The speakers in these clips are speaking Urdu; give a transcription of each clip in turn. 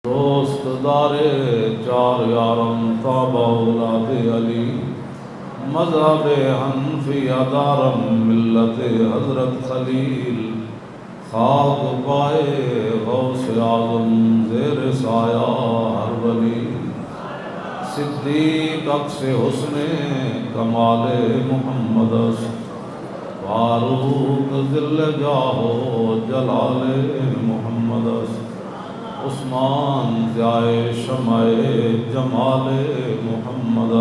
دوست دارے چار یارم تابع اولاد علی مذہب حنفیہ دارم ملت حضرت خلیل خاک پائے غوث اعظم زیر سایہ ہر ولی صدیق عکس حسن کمال محمد فاروق ذل جاہ جلال محمد عثمان ضیائے شمع جمال محمد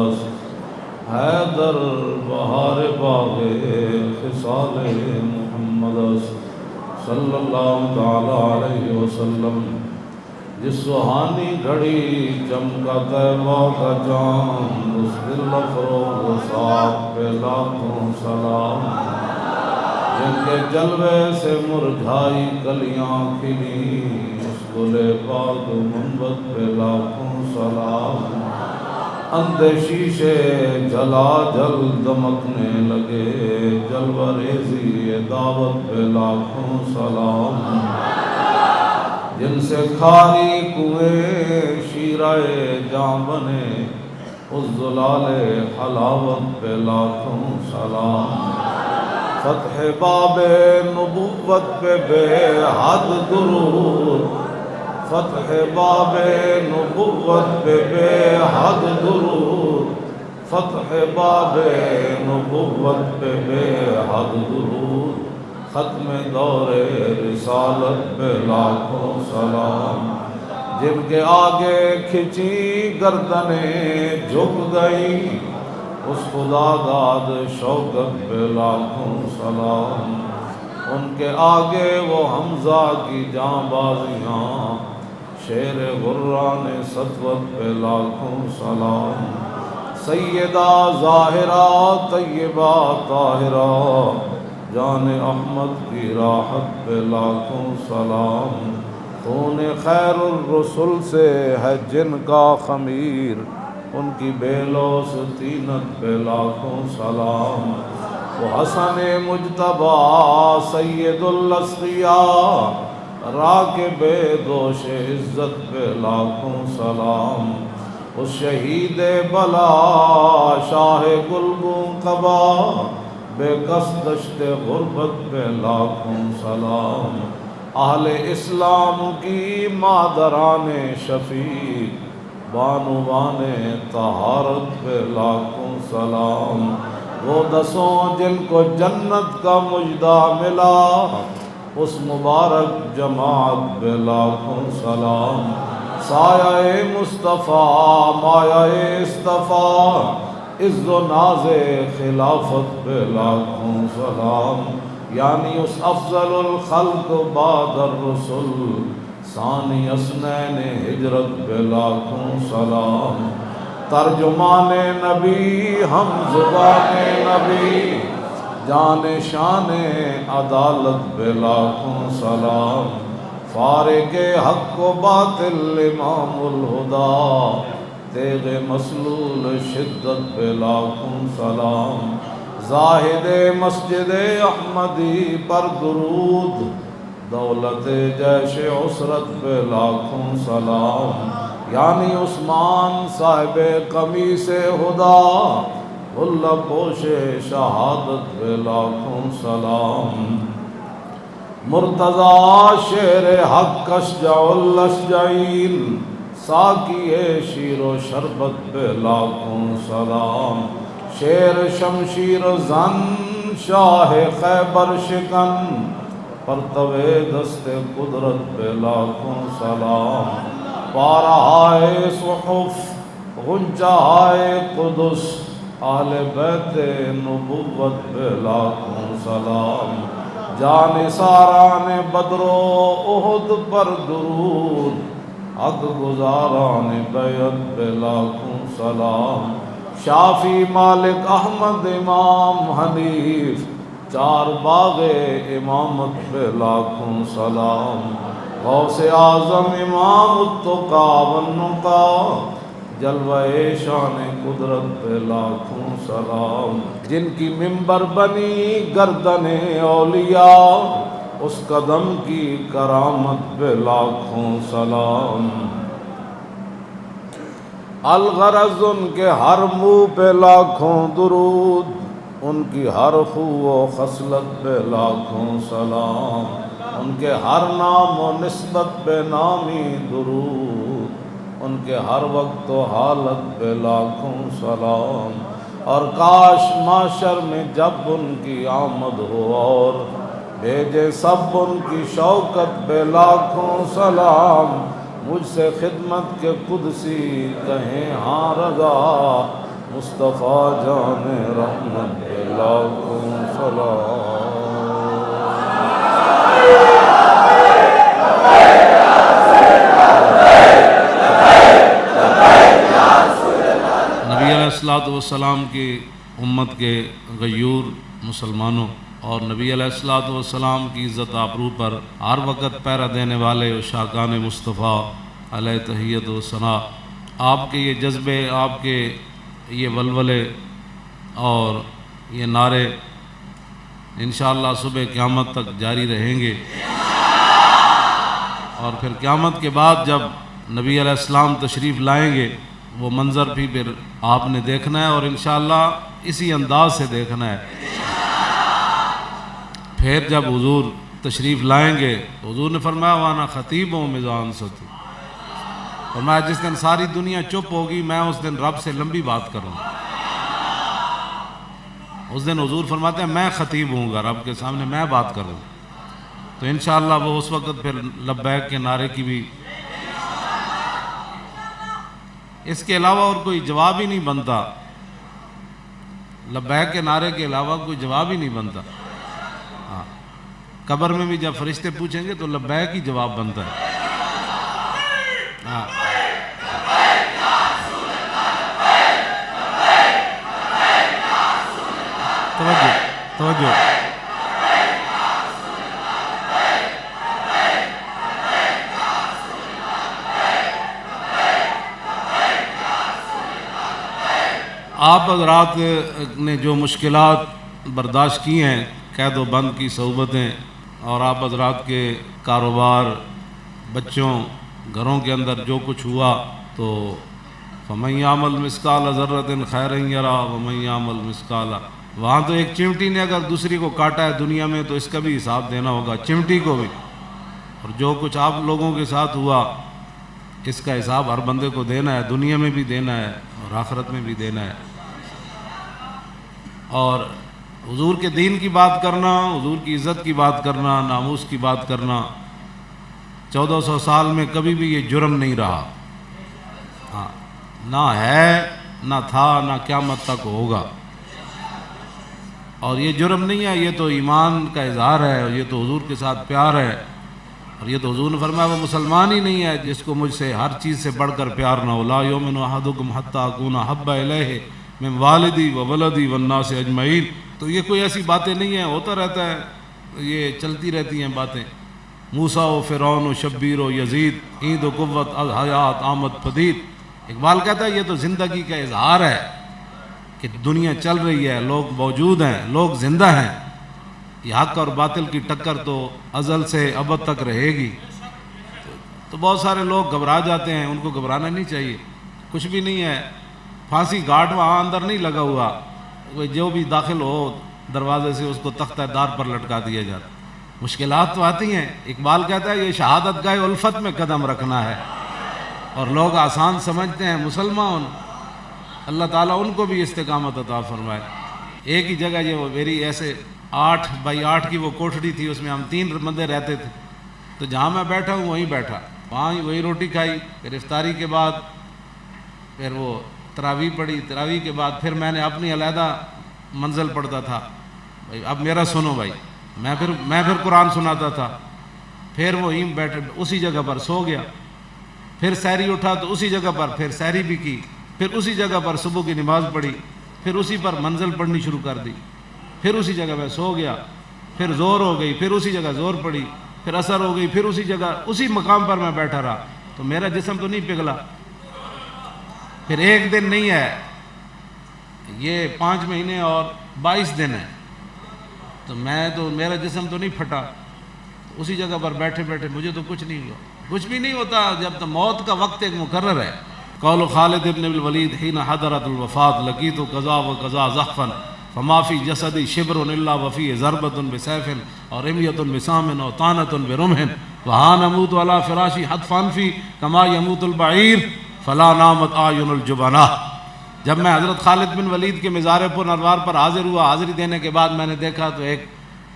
حیدر بہار باغ خصال محمد صلی اللہ تعالی علیہ وسلم جس سہانی گھڑی چمکا طیبہ کا چاند اس دل افروز صاحب پہ لاکھوں سلام جن کے جلوے سے مرجھائی کلیاں کھلی اس گل پاک منبت پہ لاکھوں سلام اندھے شیشے جلا جل دمکنے لگے جلوہ ریزی دعوت پہ لاکھوں سلام جن سے کھاری کنویں شیرائے جاں بنے اس زلال حلاوت پہ لاکھوں سلام فتح باب نبوت پہ بے حد درود فتح باب نبوت پہ بے حد درود فتح باب نبوت پہ بے حد درود ختم دور رسالت پہ لاکھوں سلام جن کے آگے کھچی گردنیں جھک گئی اس خدا داد شوکت پہ لاکھوں سلام ان کے آگے وہ حمزہ کی جاں بازیاں شیر غران سطوت پہ لاکھوں سلام سیدہ ظاہرہ طیبہ طاہرہ جان احمد کی راحت پہ لاکھوں سلام خون خیر الرسل سے ہے جن کا خمیر ان کی بے لوث طینت پہ لاکھوں سلام وہ حسن مجتبی سید الاسقیاء راکب دوش عزت پہ لاکھوں سلام اس شہید بلا شاہ گلگوں قبا بے کس دشت غربت پہ لاکھوں سلام اہل اسلام کی مادران شفیق بانوان طہارت پہ لاکھوں سلام وہ دسوں جن کو جنت کا مجدہ ملا اس مبارک جماعت پہ لاکھوں سلام سایہ مصطفیٰ مایہ اصطفیٰ عز و ناز خلافت پہ لاکھوں سلام یعنی اس افضل الخلق بعد الرسل ثانی اسنین ہجرت پہ لاکھوں سلام ترجمان نبی ہم زبان نبی جان شان عدالت پہ لاکھوں سلام فارق حق و باطل امام الہدا تیغ مسلول شدت پہ لاکھوں سلام زاہد مسجد احمدی پر درود دولت جیش عسرت پہ لاکھوں سلام یعنی عثمان صاحب قمیص خدا اللہ پوش شہادت پہ لاکھوں سلام مرتضی شیر حق اشجع الاشجعین ساقی شیر و شربت پہ لاکھوں سلام شیر شمشیر زن شاہ خیبر شکن پرتوے دست قدرت پہ لاکھوں سلام پارہائے صحف غنچہائے قدس آل بیت نبوت پہ لاکھوں سلام جان ساران بدر و احد پر درود حق گزاران بیعت پہ لاکھوں سلام شافی مالک احمد امام حنیف چار باغ امامت پہ لاکھوں سلام غوث اعظم امام التقا والنقا جلوہ شان قدرت پہ لاکھوں سلام جن کی منبر بنی گردن اولیاء اس قدم کی کرامت پہ لاکھوں سلام الغرض ان کے ہر منہ پہ لاکھوں درود، ان کی ہر خو و خصلت پہ لاکھوں سلام، ان کے ہر نام و نسبت پہ نامی درود، ان کے ہر وقت و حالت پہ لاکھوں سلام۔ اور کاش معاشر میں جب ان کی آمد ہو اور بھیجے سب ان کی شوکت پہ لاکھوں سلام، مجھ سے خدمت کے قدسی کہیں ہاں رضا، مصطفیٰ جان رحمت پہ لاکھوں سلام۔ نبی علیہ الصلوۃ والسلام کی امت کے غیور مسلمانوں اور نبی علیہ الصلوۃ والسلام کی عزت آبرو پر ہر وقت پہرا دینے والے عشاقان مصطفیٰ علیہ تحیت و ثنا، آپ کے یہ جذبے، آپ کے یہ ولولے اور یہ نعرے انشاءاللہ صبح قیامت تک جاری رہیں گے، اور پھر قیامت کے بعد جب نبی علیہ السلام تشریف لائیں گے وہ منظر بھی پھر آپ نے دیکھنا ہے، اور انشاءاللہ اسی انداز سے دیکھنا ہے۔ پھر جب حضور تشریف لائیں گے تو حضور نے فرمایا وانا خطیب ہوں میزان ستو، فرمایا جس دن ساری دنیا چپ ہوگی میں اس دن رب سے لمبی بات کروں۔ اس دن حضور فرماتے ہیں میں خطیب ہوں گا، رب کے سامنے میں بات کروں، تو انشاءاللہ وہ اس وقت پھر لبیک کے نعرے کی بھی اس کے علاوہ اور کوئی جواب ہی نہیں بنتا، لبیک کے نعرے کے علاوہ کوئی جواب ہی نہیں بنتا۔ ہاں، قبر میں بھی جب فرشتے پوچھیں گے تو لبیک ہی جواب بنتا ہے۔ ہاں، توجہ آپ حضرات نے جو مشکلات برداشت کی ہیں، قید و بند کی صعوبتیں، اور آپ حضرات کے کاروبار، بچوں، گھروں کے اندر جو کچھ ہوا، تو فَمَن يَعْمَلْ مِثْقَالَ ذَرَّةٍ خَيْرًا يَرَهُ وَمَن يَعْمَلْ مِثْقَالَ، وہاں تو ایک چمٹی نے اگر دوسری کو کاٹا ہے دنیا میں تو اس کا بھی حساب دینا ہوگا، چمٹی کو بھی، اور جو کچھ آپ لوگوں کے ساتھ ہوا اس کا حساب ہر بندے کو دینا ہے، دنیا میں بھی دینا ہے اور آخرت میں بھی دینا ہے۔ اور حضور کے دین کی بات کرنا، حضور کی عزت کی بات کرنا، ناموس کی بات کرنا 1400 سال میں کبھی بھی یہ جرم نہیں رہا، ہاں، نہ ہے، نہ تھا، نہ قیامت تک ہوگا۔ اور یہ جرم نہیں ہے، یہ تو ایمان کا اظہار ہے، اور یہ تو حضور کے ساتھ پیار ہے، اور یہ تو حضور نے فرمایا وہ مسلمان ہی نہیں ہے جس کو مجھ سے ہر چیز سے بڑھ کر پیار نہ ہو، لا یؤمن احدکم حتی اکون احب الیہ من والدی و ولدی والناس اجمعین۔ تو یہ کوئی ایسی باتیں نہیں ہیں، ہوتا رہتا ہے، یہ چلتی رہتی ہیں باتیں، موسیٰ و فرعون و شبیر و یزید، عید و قوت الحیات آمد پدید۔ اقبال کہتا ہے یہ تو زندگی کا اظہار ہے کہ دنیا چل رہی ہے، لوگ موجود ہیں، لوگ زندہ ہیں، یہ حق اور باطل کی ٹکر تو ازل سے ابد تک رہے گی۔ تو بہت سارے لوگ گھبرا جاتے ہیں، ان کو گھبرانا نہیں چاہیے، کچھ بھی نہیں ہے، پھانسی گھاٹ وہاں اندر نہیں لگا ہوا، جو بھی داخل ہو دروازے سے اس کو تختہ دار پر لٹکا دیا جاتا۔ مشکلات تو آتی ہیں، اقبال کہتا ہے یہ شہادت گاہ الفت میں قدم رکھنا ہے، اور لوگ آسان سمجھتے ہیں مسلمان، اللہ تعالیٰ ان کو بھی استقامت عطا فرمائے۔ ایک ہی جگہ یہ وہ میری ایسے 8x8 کی وہ کوٹھڑی تھی، اس میں ہم 3 بندے رہتے تھے، تو جہاں میں بیٹھا ہوں وہیں بیٹھا، وہاں وہی روٹی کھائی، پھر افطاری کے بعد پھر وہ تراویح پڑھی، تراویح کے بعد پھر میں نے اپنی علیحدہ منزل پڑھتا تھا، بھائی اب میرا سنو بھائی، میں پھر قرآن سناتا تھا، پھر وہیں بیٹھے اسی جگہ پر سو گیا، پھر سحری اٹھا تو اسی جگہ پر پھر سحری بھی کی، پھر اسی جگہ پر صبح کی نماز پڑھی، پھر اسی پر منزل پڑھنی شروع کر دی، پھر اسی جگہ میں سو گیا، پھر زور ہو گئی، پھر اسی جگہ زور پڑی، پھر اثر ہو گئی، پھر اسی جگہ اسی مقام پر میں بیٹھا رہا، تو میرا جسم تو نہیں پگھلا۔ پھر ایک دن نہیں ہے، یہ 5 مہینے اور 22 دن ہے، تو میرا جسم تو نہیں پھٹا، اسی جگہ پر بیٹھے بیٹھے مجھے تو کچھ نہیں ہوا، کچھ بھی نہیں ہوتا جب تو موت کا وقت ایک مقرر ہے۔ قول خالد بن الولید حين حضرت الوفات لقيت قضا وقضا زحفا فما في جسدي شبر الا وفيه ضربة بسيف اور رمية بسام اور طعنة برمح وها نموت على فراشي حتفا في كما يموت البعير فلا نامت اعين الجبناء. جب میں حضرت خالد بن ولید کے مزار پر انوار پر حاضر ہوا، حاضری دینے کے بعد میں نے دیکھا تو ایک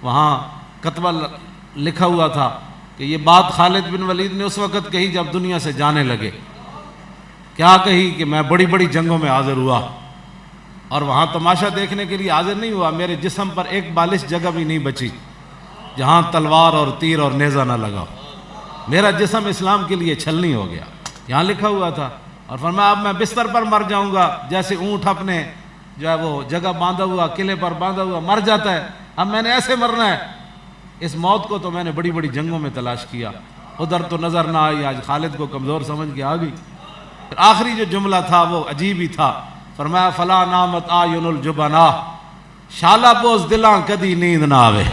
وہاں کتبہ لکھا ہوا تھا کہ یہ بات خالد بن ولید نے اس وقت کہی جب دنیا سے جانے لگے. کیا کہی کہ میں بڑی بڑی جنگوں میں حاضر ہوا اور وہاں تماشا دیکھنے کے لیے حاضر نہیں ہوا، میرے جسم پر ایک بالش جگہ بھی نہیں بچی جہاں تلوار اور تیر اور نیزہ نہ لگا. میرا جسم اسلام کے لیے چھلنی ہو گیا، یہاں لکھا ہوا تھا. اور فرمایا اب میں بستر پر مر جاؤں گا جیسے اونٹ اپنے جو ہے وہ جگہ باندھا ہوا قلعے پر باندھا ہوا مر جاتا ہے، اب میں نے ایسے مرنا ہے. اس موت کو تو میں نے بڑی بڑی جنگوں میں تلاش کیا، ادھر تو نظر نہ آئی، آج خالد کو کمزور سمجھ کے آ گئی. پھر آخری جو جملہ تھا وہ عجیب ہی تھا، فرمایا فلا نامت آیون الجبنا، شالا بوز دلاں کدی نیند نہ آوے.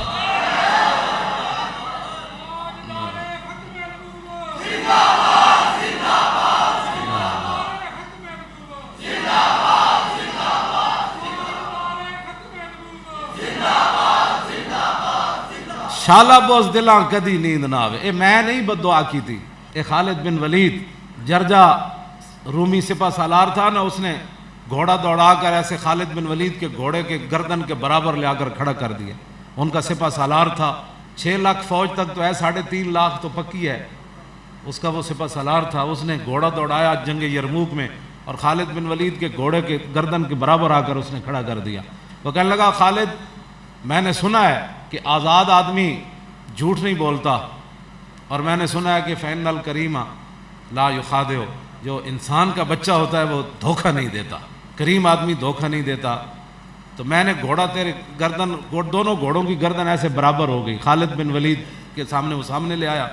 شالا بوز دلاں کدی نیند نہ آوے. اے میں نہیں بد دعا کی تھی، اے خالد بن ولید جرجا رومی سپہ سالار تھا نا، اس نے گھوڑا دوڑا کر ایسے خالد بن ولید کے گھوڑے کے گردن کے برابر لے آ کر کھڑا کر دیا. ان کا سپہ سالار تھا، 6 لاکھ فوج تک تو ہے، 3.5 لاکھ تو پکی ہے، اس کا وہ سپہ سالار تھا. اس نے گھوڑا دوڑایا جنگ یرموک میں اور خالد بن ولید کے گھوڑے کے گردن کے برابر آ کر اس نے کھڑا کر دیا. وہ کہنے لگا خالد میں نے سنا ہے کہ آزاد آدمی جھوٹ نہیں بولتا، اور میں نے سنا ہے کہ فإن الکریم لا یخادع، جو انسان کا بچہ ہوتا ہے وہ دھوکہ نہیں دیتا، کریم آدمی دھوکہ نہیں دیتا. تو میں نے گھوڑا تیرے گردن، دونوں گھوڑوں کی گردن ایسے برابر ہو گئی. خالد بن ولید کے سامنے وہ سامنے لے آیا،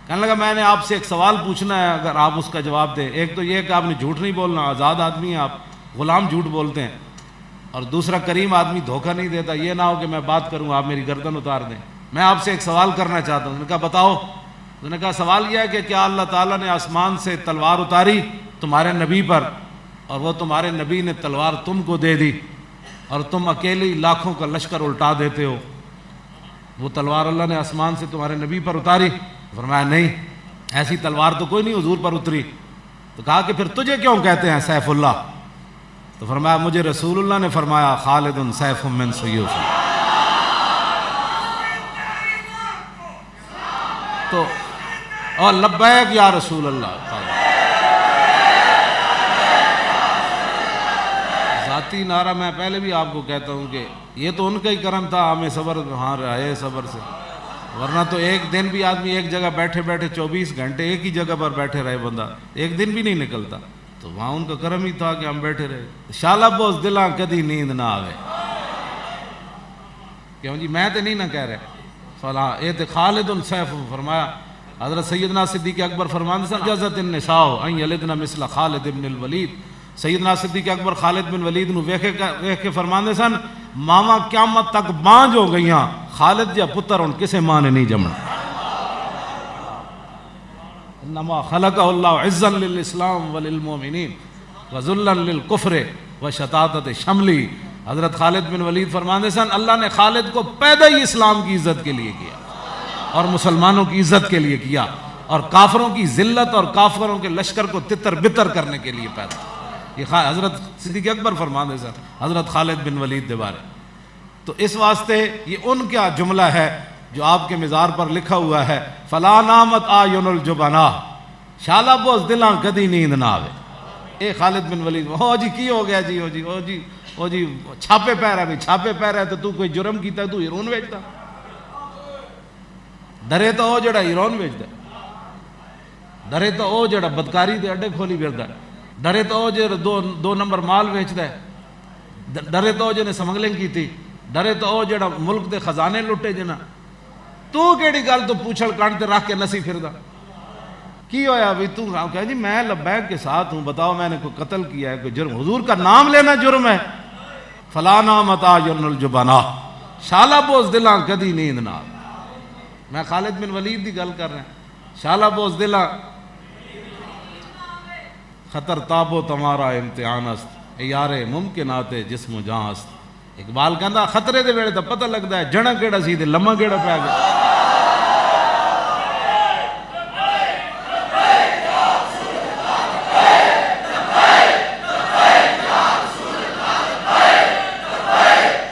کہنے لگا میں نے آپ سے ایک سوال پوچھنا ہے، اگر آپ اس کا جواب دیں. ایک تو یہ کہ آپ نے جھوٹ نہیں بولنا، آزاد آدمی ہیں آپ، غلام جھوٹ بولتے ہیں، اور دوسرا کریم آدمی دھوکہ نہیں دیتا. یہ نہ ہو کہ میں بات کروں آپ میری گردن اتار دیں. میں آپ سے ایک سوال کرنا چاہتا ہوں. انہوں نے کہا بتاؤ. انہوں نے کہا سوال یہ ہے کہ کیا اللہ تعالیٰ نے آسمان سے تلوار اتاری تمہارے نبی پر، اور وہ تمہارے نبی نے تلوار تم کو دے دی اور تم اکیلی لاکھوں کا لشکر الٹا دیتے ہو؟ وہ تلوار اللہ نے آسمان سے تمہارے نبی پر اتاری؟ فرمایا نہیں، ایسی تلوار تو کوئی نہیں حضور پر اتری. تو کہا کہ پھر تجھے کیوں کہتے ہیں سیف اللہ؟ تو فرمایا مجھے رسول اللہ نے فرمایا خالد سیف من سیوف. تو اور لبیک یا رسول اللہ. ذاتی نعرہ میں پہلے بھی آپ کو کہتا ہوں کہ یہ تو ان کا ہی کرم تھا، ہمیں صبر ہاں رہے صبر سے، ورنہ تو ایک دن بھی آدمی ایک جگہ بیٹھے بیٹھے 24 گھنٹے ایک ہی جگہ پر بیٹھے رہے، بندہ ایک دن بھی نہیں نکلتا. تو وہاں ان کا کرم ہی تھا کہ ہم بیٹھے رہے. شالا بوز دلاں کدی نیند نہ آوے. کیوں جی میں تو نہیں نہ کہہ رہے فلاں اے تے خالد سیف. فرمایا حضرت سیدنا صدیق اکبر فرماندے سن جزت النساء ان یلدنا مثل خالد بن الولید. سیدنا صدیق اکبر خالد بن ولید نو ویکھ کے فرماندے سن ماما قیامت تک بانج ہو گئیاں، خالد جا پتر ہن کسے ماں نے نہیں جمنا. انما خلقہ اللہ عزا للاسلام وللمؤمنین وذلا للکفر وشتاتۃ شملی. حضرت خالد بن ولید فرماندے سن اللہ نے خالد کو پیدا ہی اسلام کی عزت کے لیے کیا اور مسلمانوں کی عزت کے لیے کیا، اور کافروں کی ذلت اور کافروں کے لشکر کو تتر بتر کرنے کے لیے پیدا. یہ حضرت صدیق اکبر فرماندے سن حضرت خالد بن ولید دے بارے. تو اس واسطے یہ ان کا جملہ ہے جو آپ کے مزار پر لکھا ہوا ہے فلا نامت آیون الجبنا، شالا بوز دلاں کدی نیند نہ آوے. اے خالد بن ولید ہو جی کی ہو گیا جی، ہو جی چھاپے پہ رہا ہے. چھاپے پہ رہا ہے تو کوئی جرم کیتا ہے تو ہیرون بیچتا؟ ڈرے تو او جڑا ہیرون بیچتا، ڈرے تو او جڑا بدکاری دے اڈے کھولی پھردا، ڈرے تو او جڑا دو نمبر مال بیچدا ہے، ڈرے تو او جنے سمگلنگ کیتی، ڈرے تو او جڑا ملک دے خزانے لٹے جنا. تو کیڑی گل تو پوچھل کانٹ تے رکھ کے نسی پھردا؟ کی ہویا بھی تو کہ جی میں لبیک کے ساتھ ہوں، بتاؤ میں نے کوئی قتل کیا ہے، کوئی جرم؟ حضور کا نام لینا جرم ہے. فلا نامت آیون الجبنا، شالا بوز دلاں کدی نیند نہ آوے. میں خالد بن ولید دی گل کر رہا ہوں. شالا بوز دلاں خطر تابو تمہارا امتحان است یار ممکنات جسم و جان است. اقبال کہندا خطرے دے ویلے تے پتہ لگدا ہے جڑا کیڑا سی تے لمما کیڑا پیا گیا.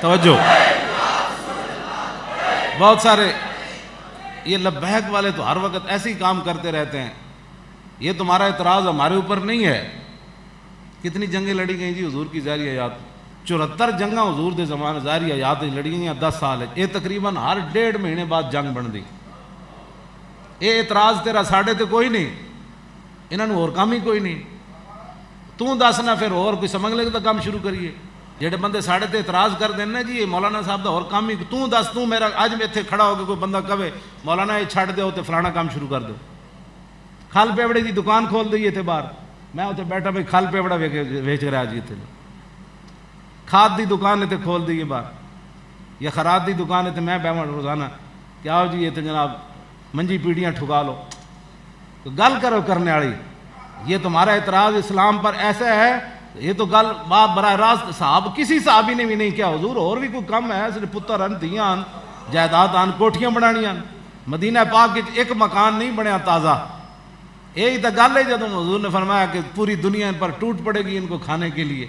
توجہ, بہت سارے یہ لبیک والے تو ہر وقت ایسے ہی کام کرتے رہتے ہیں. یہ تمہارا اعتراض ہمارے اوپر نہیں ہے. کتنی جنگیں لڑی گئیں جی حضور کی ظاہری حیات, 74 جنگاں حضور دے زمانے ظاہری حیات لڑی گئیں 10 سال ہے. یہ تقریباً ہر 1.5 مہینے بعد جنگ بن دی. یہ اعتراض تیرا ساڑھے تے کوئی نہیں, انہوں نے اور کام ہی کوئی نہیں. تو دسنا پھر اور کوئی سمجھ لے تو کام شروع کریے. جہے بندے ساڑھے تے اعتراض کر دیں نا جی مولانا صاحب دا اور کام ہی, تو دس تو میرا اج میں اتنے کھڑا ہو کے کوئی بندہ کہے مولانا یہ چھڑ دو تو فلانا کام شروع کر دو. کھال پیوڑے کی دکان کھول دی اتنے باہر, میں اتنے بیٹھا بھائی کھال پیوڑا ویچ رہا جی اتنے. کھاد دی دکان اتنے کھول دی باہر, یا خراب دی دکان اتنے میں بیٹھا روزانہ کیا ہو جی یہ تو جناب منجی پیڑیاں ٹھکا لو. گل کرو کرنے والی, یہ تمہارا اعتراض اسلام پر ایسا ہے. یہ تو گل بات براہ راست صاحب کسی صحابی نے بھی نہیں کیا. حضور اور بھی کوئی کم ہے, صرف پتر ان دھیاں ان جائیداد ان کوٹھیاں بنانیاں. مدینہ پاک ایک مکان نہیں بنیا تازہ. یہی تو گل ہے جب حضور نے فرمایا کہ پوری دنیا ان پر ٹوٹ پڑے گی ان کو کھانے کے لیے.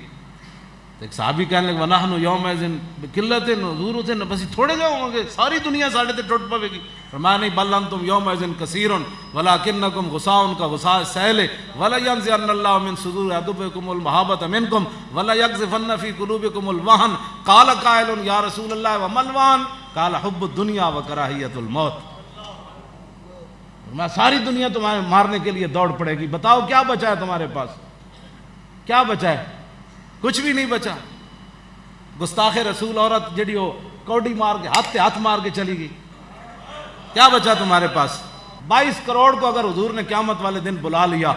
ایک صحابی کہنے لگے وَنَحْنُ يَوْمَئِذٍ بِقِلَّةٍ, حضور اسے بس تھوڑے جا ہوں گے ساری دنیا ساڑھے تے ٹوٹ پڑے گی. فرمایا نہیں بل انتم یومئذ کثیر ولکنکم غثاء کغثاء السیل ولینزعن اللہ من صدور عدوکم المحابۃ منکم ولیقذفن فی قلوبکم الوہن. قال قائل یا رسول اللہ وما الوہن قال حب الدنیا وکراہیۃ الموت. میں ساری دنیا تمہارے مارنے کے لیے دوڑ پڑے گی, بتاؤ کیا بچا ہے تمہارے پاس, کیا بچا ہے؟ کچھ بھی نہیں بچا. گستاخ رسول عورت جڑی ہو کوڈی مار کے ہاتھ مار کے چلی گئی, کیا بچا تمہارے پاس؟ 22 کروڑ کو اگر حضور نے قیامت والے دن بلا لیا,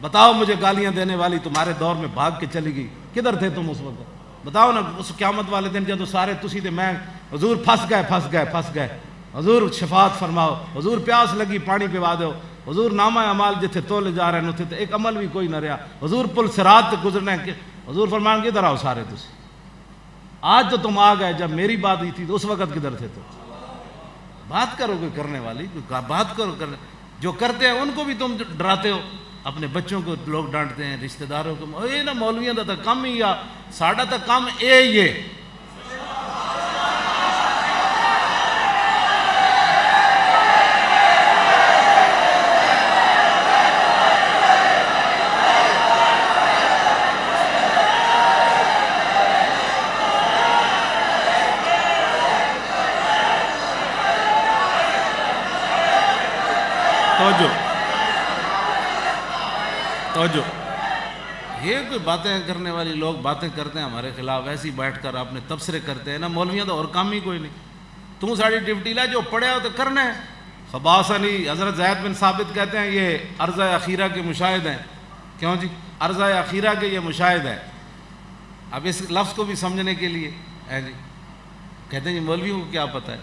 بتاؤ مجھے گالیاں دینے والی تمہارے دور میں بھاگ کے چلی گئی, کدھر تھے تم اس وقت؟ بتاؤ نا اس قیامت والے دن جب سارے تسی دے میں حضور پھنس گئے, حضور شفاعت فرماؤ, حضور پیاس لگی پانی پوا دو, حضور نامہ اعمال جتھے تولے جا رہے ہیں اتنے ایک عمل بھی کوئی نہ رہا, حضور پل صراط تے گزرنا ہے. حضور فرمان کدھر آؤ سارے تسی؟ آج تو تم آ گئے, جب میری بات ہوئی تھی تو اس وقت کدھر تھے؟ تو بات کرو کوئی کرنے والی, کوئی بات کرو. جو کرتے ہیں ان کو بھی تم ڈراتے ہو, اپنے بچوں کو لوگ ڈانٹتے ہیں, رشتہ داروں کو. یہ نا مولویاں دا تو کم ہی, یا ساڈا تو کم یہ ہے. توجہ, یہ کوئی باتیں کرنے والی لوگ باتیں کرتے ہیں ہمارے خلاف, ایسی بیٹھ کر اپنے تبصرے کرتے ہیں نا. مولویاں تو اور کام ہی کوئی نہیں. تو ساری ڈیوٹی لے جو پڑھے ہو تو کرنا ہے. خباسنی حضرت زید بن ثابت کہتے ہیں یہ عرضہ اخیرہ کے مشاہد ہیں. کیوں جی؟ عرضہ اخیرہ کے یہ مشاہد ہیں. اب اس لفظ کو بھی سمجھنے کے لیے ہے جی کہتے ہیں جی مولویوں کو کیا پتہ ہے.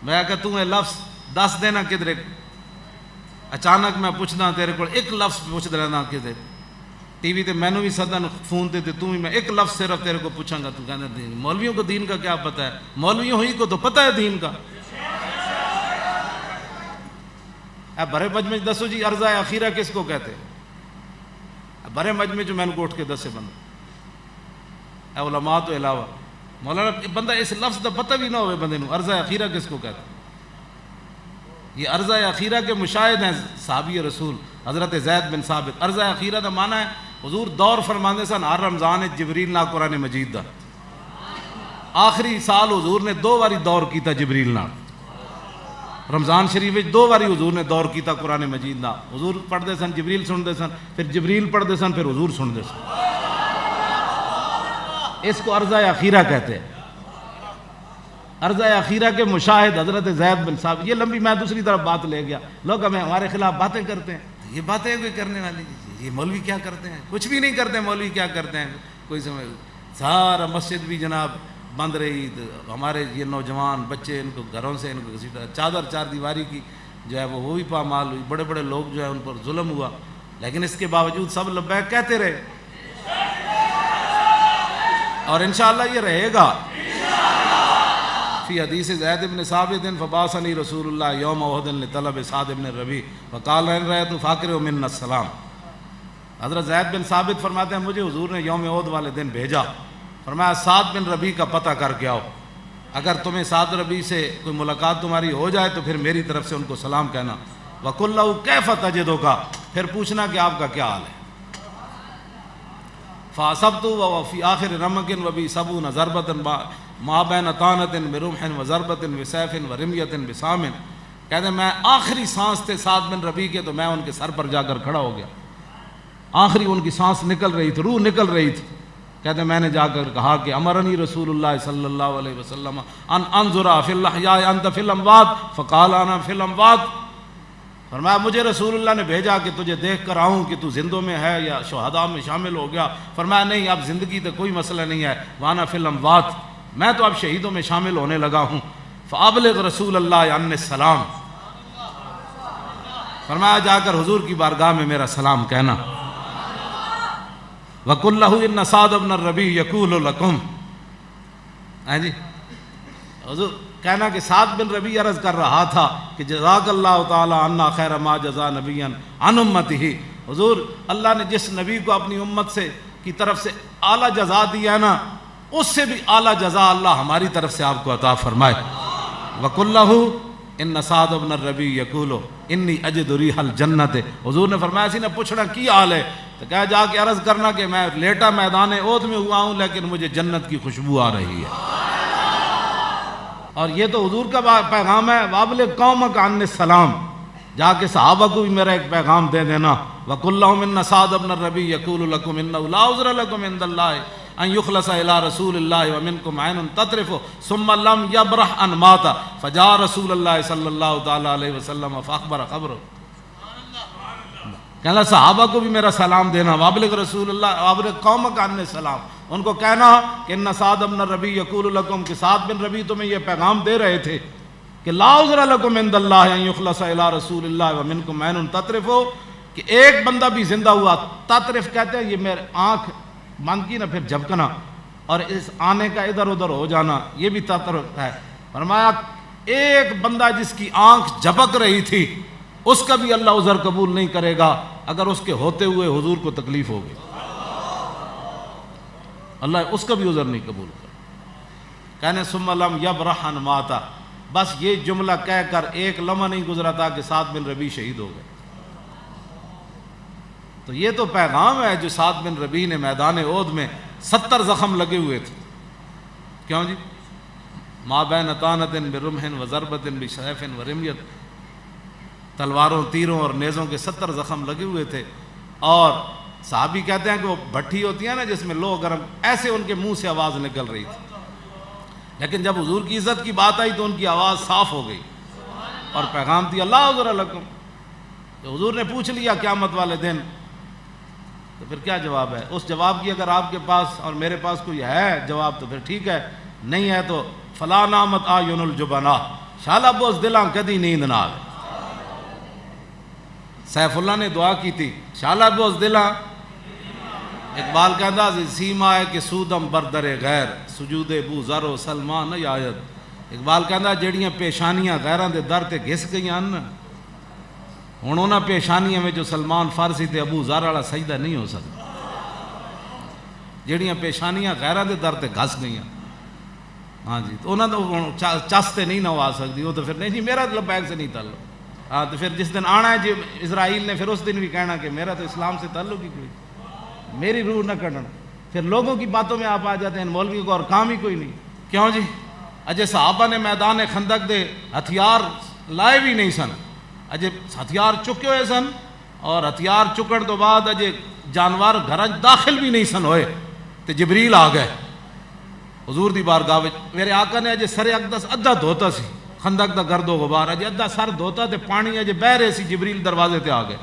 میں کہتا ہوں یہ لفظ دس دینا کدھر, اچانک میں پوچھنا تیرے کو ایک لفظ پوچھ دینا کدھر, ٹی وی تے مینوں بھی سدن فون تے تو بھی میں ایک لفظ صرف تیرے کو پوچھاں گا, تو کہنا مولویوں کو دین کا کیا پتہ ہے؟ مولویوں ہی کو تو پتہ ہے دین کا. اے بڑے مجمع دسو جی عرضہ اخیرہ کس کو کہتے ہیں؟ بڑے مجمع جو میں نے کوٹ کے دسے بندہ, اے علماء تو علاوہ مولانا بندہ اس لفظ کا پتہ بھی نہ ہوئے بندے نو عرضہ اخیرہ کس کو کہتے ہیں. یہ عرضہ اخیرہ کے مشاہد ہیں صحابی رسول حضرت زید بن ثابت. عرضہ اخیرہ دا معنی ہے حضور دور فرماندے سن ہر رمضان جبریل نال قرآن مجید دا. آخری سال حضور نے 2 باری دور کیتا جبریل نال. رمضان شریف میں 2 باری حضور نے دور کیتا قرآن مجید دا. حضور پڑھتے سن, جبریل سنتے سن, پھر جبریل پڑھتے سن, پھر حضور سنتے سن. اس کو عرضہ اخیرہ کہتے ہیں. عرضہ اخیرہ کے مشاہد حضرت زید بن ثابت. یہ لمبی میں دوسری طرف بات لے گیا. لوگ ہمیں ہمارے خلاف باتیں کرتے ہیں, یہ باتیں کوئی کرنے والی, یہ مولوی کیا کرتے ہیں؟ کچھ بھی نہیں کرتے. مولوی کیا کرتے ہیں کوئی سمجھ. سارا مسجد بھی جناب بند رہی, ہمارے یہ نوجوان بچے ان کو گھروں سے ان کو چادر 4 دیواری کی جو ہے وہ بھی پامال ہوئی. بڑے بڑے لوگ جو ہے ان پر ظلم ہوا. لیکن اس کے باوجود سب لبیک کہتے رہے، اور انشاءاللہ یہ رہے گا۔ فی حدیث زید بن ثابت فبعثنی رسول اللہ یوم احد لطلب سعد بن ربیع فقال ان رأیت فاقرئ منا السلام۔ حضرت زید بن ثابت فرماتے ہیں مجھے حضور نے یوم احد والے دن بھیجا، فرمایا سعد بن ربیع کا پتہ کر کے آؤ، اگر تمہیں سعد ربیع سے کوئی ملاقات تمہاری ہو جائے تو پھر میری طرف سے ان کو سلام کہنا، وقل لہ کیف تجدک، پھر پوچھنا کہ آپ کا کیا حال ہے۔ فاصبت وفی آخر رمق وبی سبعون ضربۃ ما بین طعنۃ برمح وضربۃ بسیف ورمیۃ بسام، کہتے ہیں میں آخری سانس تھے سعد بن ربیع کے تو میں ان کے سر پر جا کر کھڑا ہو گیا، آخری ان کی سانس نکل رہی تھی، روح نکل رہی تھی، کہتے ہیں میں نے جا کر کہا کہ امرنی رسول اللہ صلی اللہ علیہ وسلم ان انظر فی الاحیاء انت فی الاموات فقال انا فی الاموات، فرمایا مجھے رسول اللہ نے بھیجا کہ تجھے دیکھ کر آؤں کہ تو زندوں میں ہے یا شہداء میں شامل ہو گیا، فرمایا نہیں اب زندگی تو کوئی مسئلہ نہیں ہے، وانا فی الاموات، میں تو اب شہیدوں میں شامل ہونے لگا ہوں، فابلغ رسول اللہ عنی السلام، فرمایا جا کر حضور کی بارگاہ میں میرا سلام کہنا، وَقُلْ لَهُ إِنَّ سَعْدَ بْنَ الرَّبِيعِ يَقُولُ لَكُمْ، جی حضور کہنا کہ سعد بن ربیع عرض کر رہا تھا کہ جزاک اللہ تعالی عنا خیر ما جزا نبیا عن امتہ، حضور اللہ نے جس نبی کو اپنی امت سے کی طرف سے اعلیٰ جزا دی ہے نا، اس سے بھی اعلیٰ جزا اللہ ہماری طرف سے آپ کو عطا فرمائے۔ وَقُلْ لَهُ ان سعد بن الربیع یقول انی اجد ریح الجنت، حضور نے فرمایا سی نہ پوچھنا کی حال ہے تو کہا جا کے عرض کرنا کہ میں لیٹا میدان احد میں ہوا ہوں لیکن مجھے جنت کی خوشبو آ رہی ہے۔ اور یہ تو حضور کا پیغام ہے، وابلغ قومک عنی السلام، جا کے صحابہ کو بھی میرا ایک پیغام دے دینا، وَقُلْ لَهُمْ إِنَّ سَعْدَ بْنَ الرَّبِيعِ يَقُولُ لَكُمْ إِنَّهُ لَا عُذْرَ لَكُمْ عِنْدَ اللَّهِ أَنْ يُخْلَصَ إِلَىٰ رَسُولِ اللَّهِ وَمِنْكُمْ عَيْنٌ تَطْرِفُ ثُمَّ لَمْ يَبْرَحْ أَنْ مَاتَ فَجَاءَ رَسُولُ اللَّهِ صلی اللہ تعالیٰ علیہ وسلم فَأَخْبَرَ خَبْرَهُ، کہنا صحابہ کو بھی میرا سلام دینا، وابلغ رسول اللہ وابلغ قومک عنی السلام، ان کو کہنا کہ ان سعد بن الربیع یقول لکم، کہ سعد بن ربیع تمہیں یہ پیغام دے رہے تھے کہ لا عذر لکم عند اللہ ان یخلص الی رسول اللہ ومنکم عین تطرف، کہ ایک بندہ بھی زندہ ہوا، تطرف کہتے ہیں یہ میرے آنکھ بند کی نا پھر جھپکنا اور اس آنے کا ادھر ادھر ہو جانا، یہ بھی تطرف ہے۔ فرمایا ایک بندہ جس کی آنکھ جھپک رہی تھی اس کا بھی اللہ عذر قبول نہیں کرے گا اگر اس کے ہوتے ہوئے حضور کو تکلیف ہوگی، اللہ اس کا بھی عذر نہیں قبول کرے۔ کہنے ثم لم یبرح ان مات، بس یہ جملہ کہہ کر ایک لمحہ نہیں گزرا تھا کہ سعد بن ربیع شہید ہو گئے۔ تو یہ تو پیغام ہے جو سعد بن ربیع نے میدان احد میں 70 زخم لگے ہوئے تھے، کیوں جی؟ ما بین طعنۃ برمح وضربۃ بسیف ورمیۃ، تلواروں تیروں اور نیزوں کے 70 زخم لگے ہوئے تھے، اور صحابی کہتے ہیں کہ وہ بھٹی ہوتی ہے نا جس میں لوہ گرم، ایسے ان کے منہ سے آواز نکل رہی تھی، لیکن جب حضور کی عزت کی بات آئی تو ان کی آواز صاف ہو گئی اور پیغام دیا لا عذر لکم۔ تو حضور نے پوچھ لیا قیامت والے دن تو پھر کیا جواب ہے؟ اس جواب کی اگر آپ کے پاس اور میرے پاس کوئی ہے جواب تو پھر ٹھیک ہے، نہیں ہے تو فلا نامت آیون الجبنا، شالا بوز دلاں کدی نیند نہ آوے۔ سیف اللہ نے دعا کی تھی شالا بوز دلاں، اقبال کہندا سیما ہے کہ سودم بردر غیر سجود بو ذر و سلمان نہیں آیت، اقبال کہندا جڑیاں پیشانیاں غیراں دے در تے گھس گئیاں نا، ہن انہاں پیشانیاں میں جو سلمان فارسی تے ابو ذر والا سجدہ نہیں ہو سکتا، جڑیاں پیشانیاں غیراں دے در تے گھس گئیاں، ہاں جی تو انہاں تو چستے نہیں نوا سکتی، وہ تو پھر نہیں جی میرا لبیک سے نہیں تعلق، ہاں تو پھر جس دن آنا ہے جی اسرائیل نے پھر اس دن بھی کہنا کہ میرا تو اسلام سے تعلق ہی کوئی، میری روح نہ کرنا، پھر لوگوں کی باتوں میں آپ آ جاتے ہیں مولوی کو اور کام ہی کوئی نہیں، کیوں جی؟ اجے صحابہ نے میدان خندق دے ہتھیار لائے بھی نہیں سن، اجے ہتھیار چکے ہوئے سن، اور ہتھیار چکن تو بعد اجے جانور گھر داخل بھی نہیں سن ہوئے تو جبریل آ گئے حضور دی بارگاہ وچ، میرے آقا نے اجے سر اقدس ادھا دھوتا سی، خندق دا گرد و غبار اجے ادھا سر دھوتا تے پانی اجے بہ رہے سی، جبریل دروازے تے آ گئے۔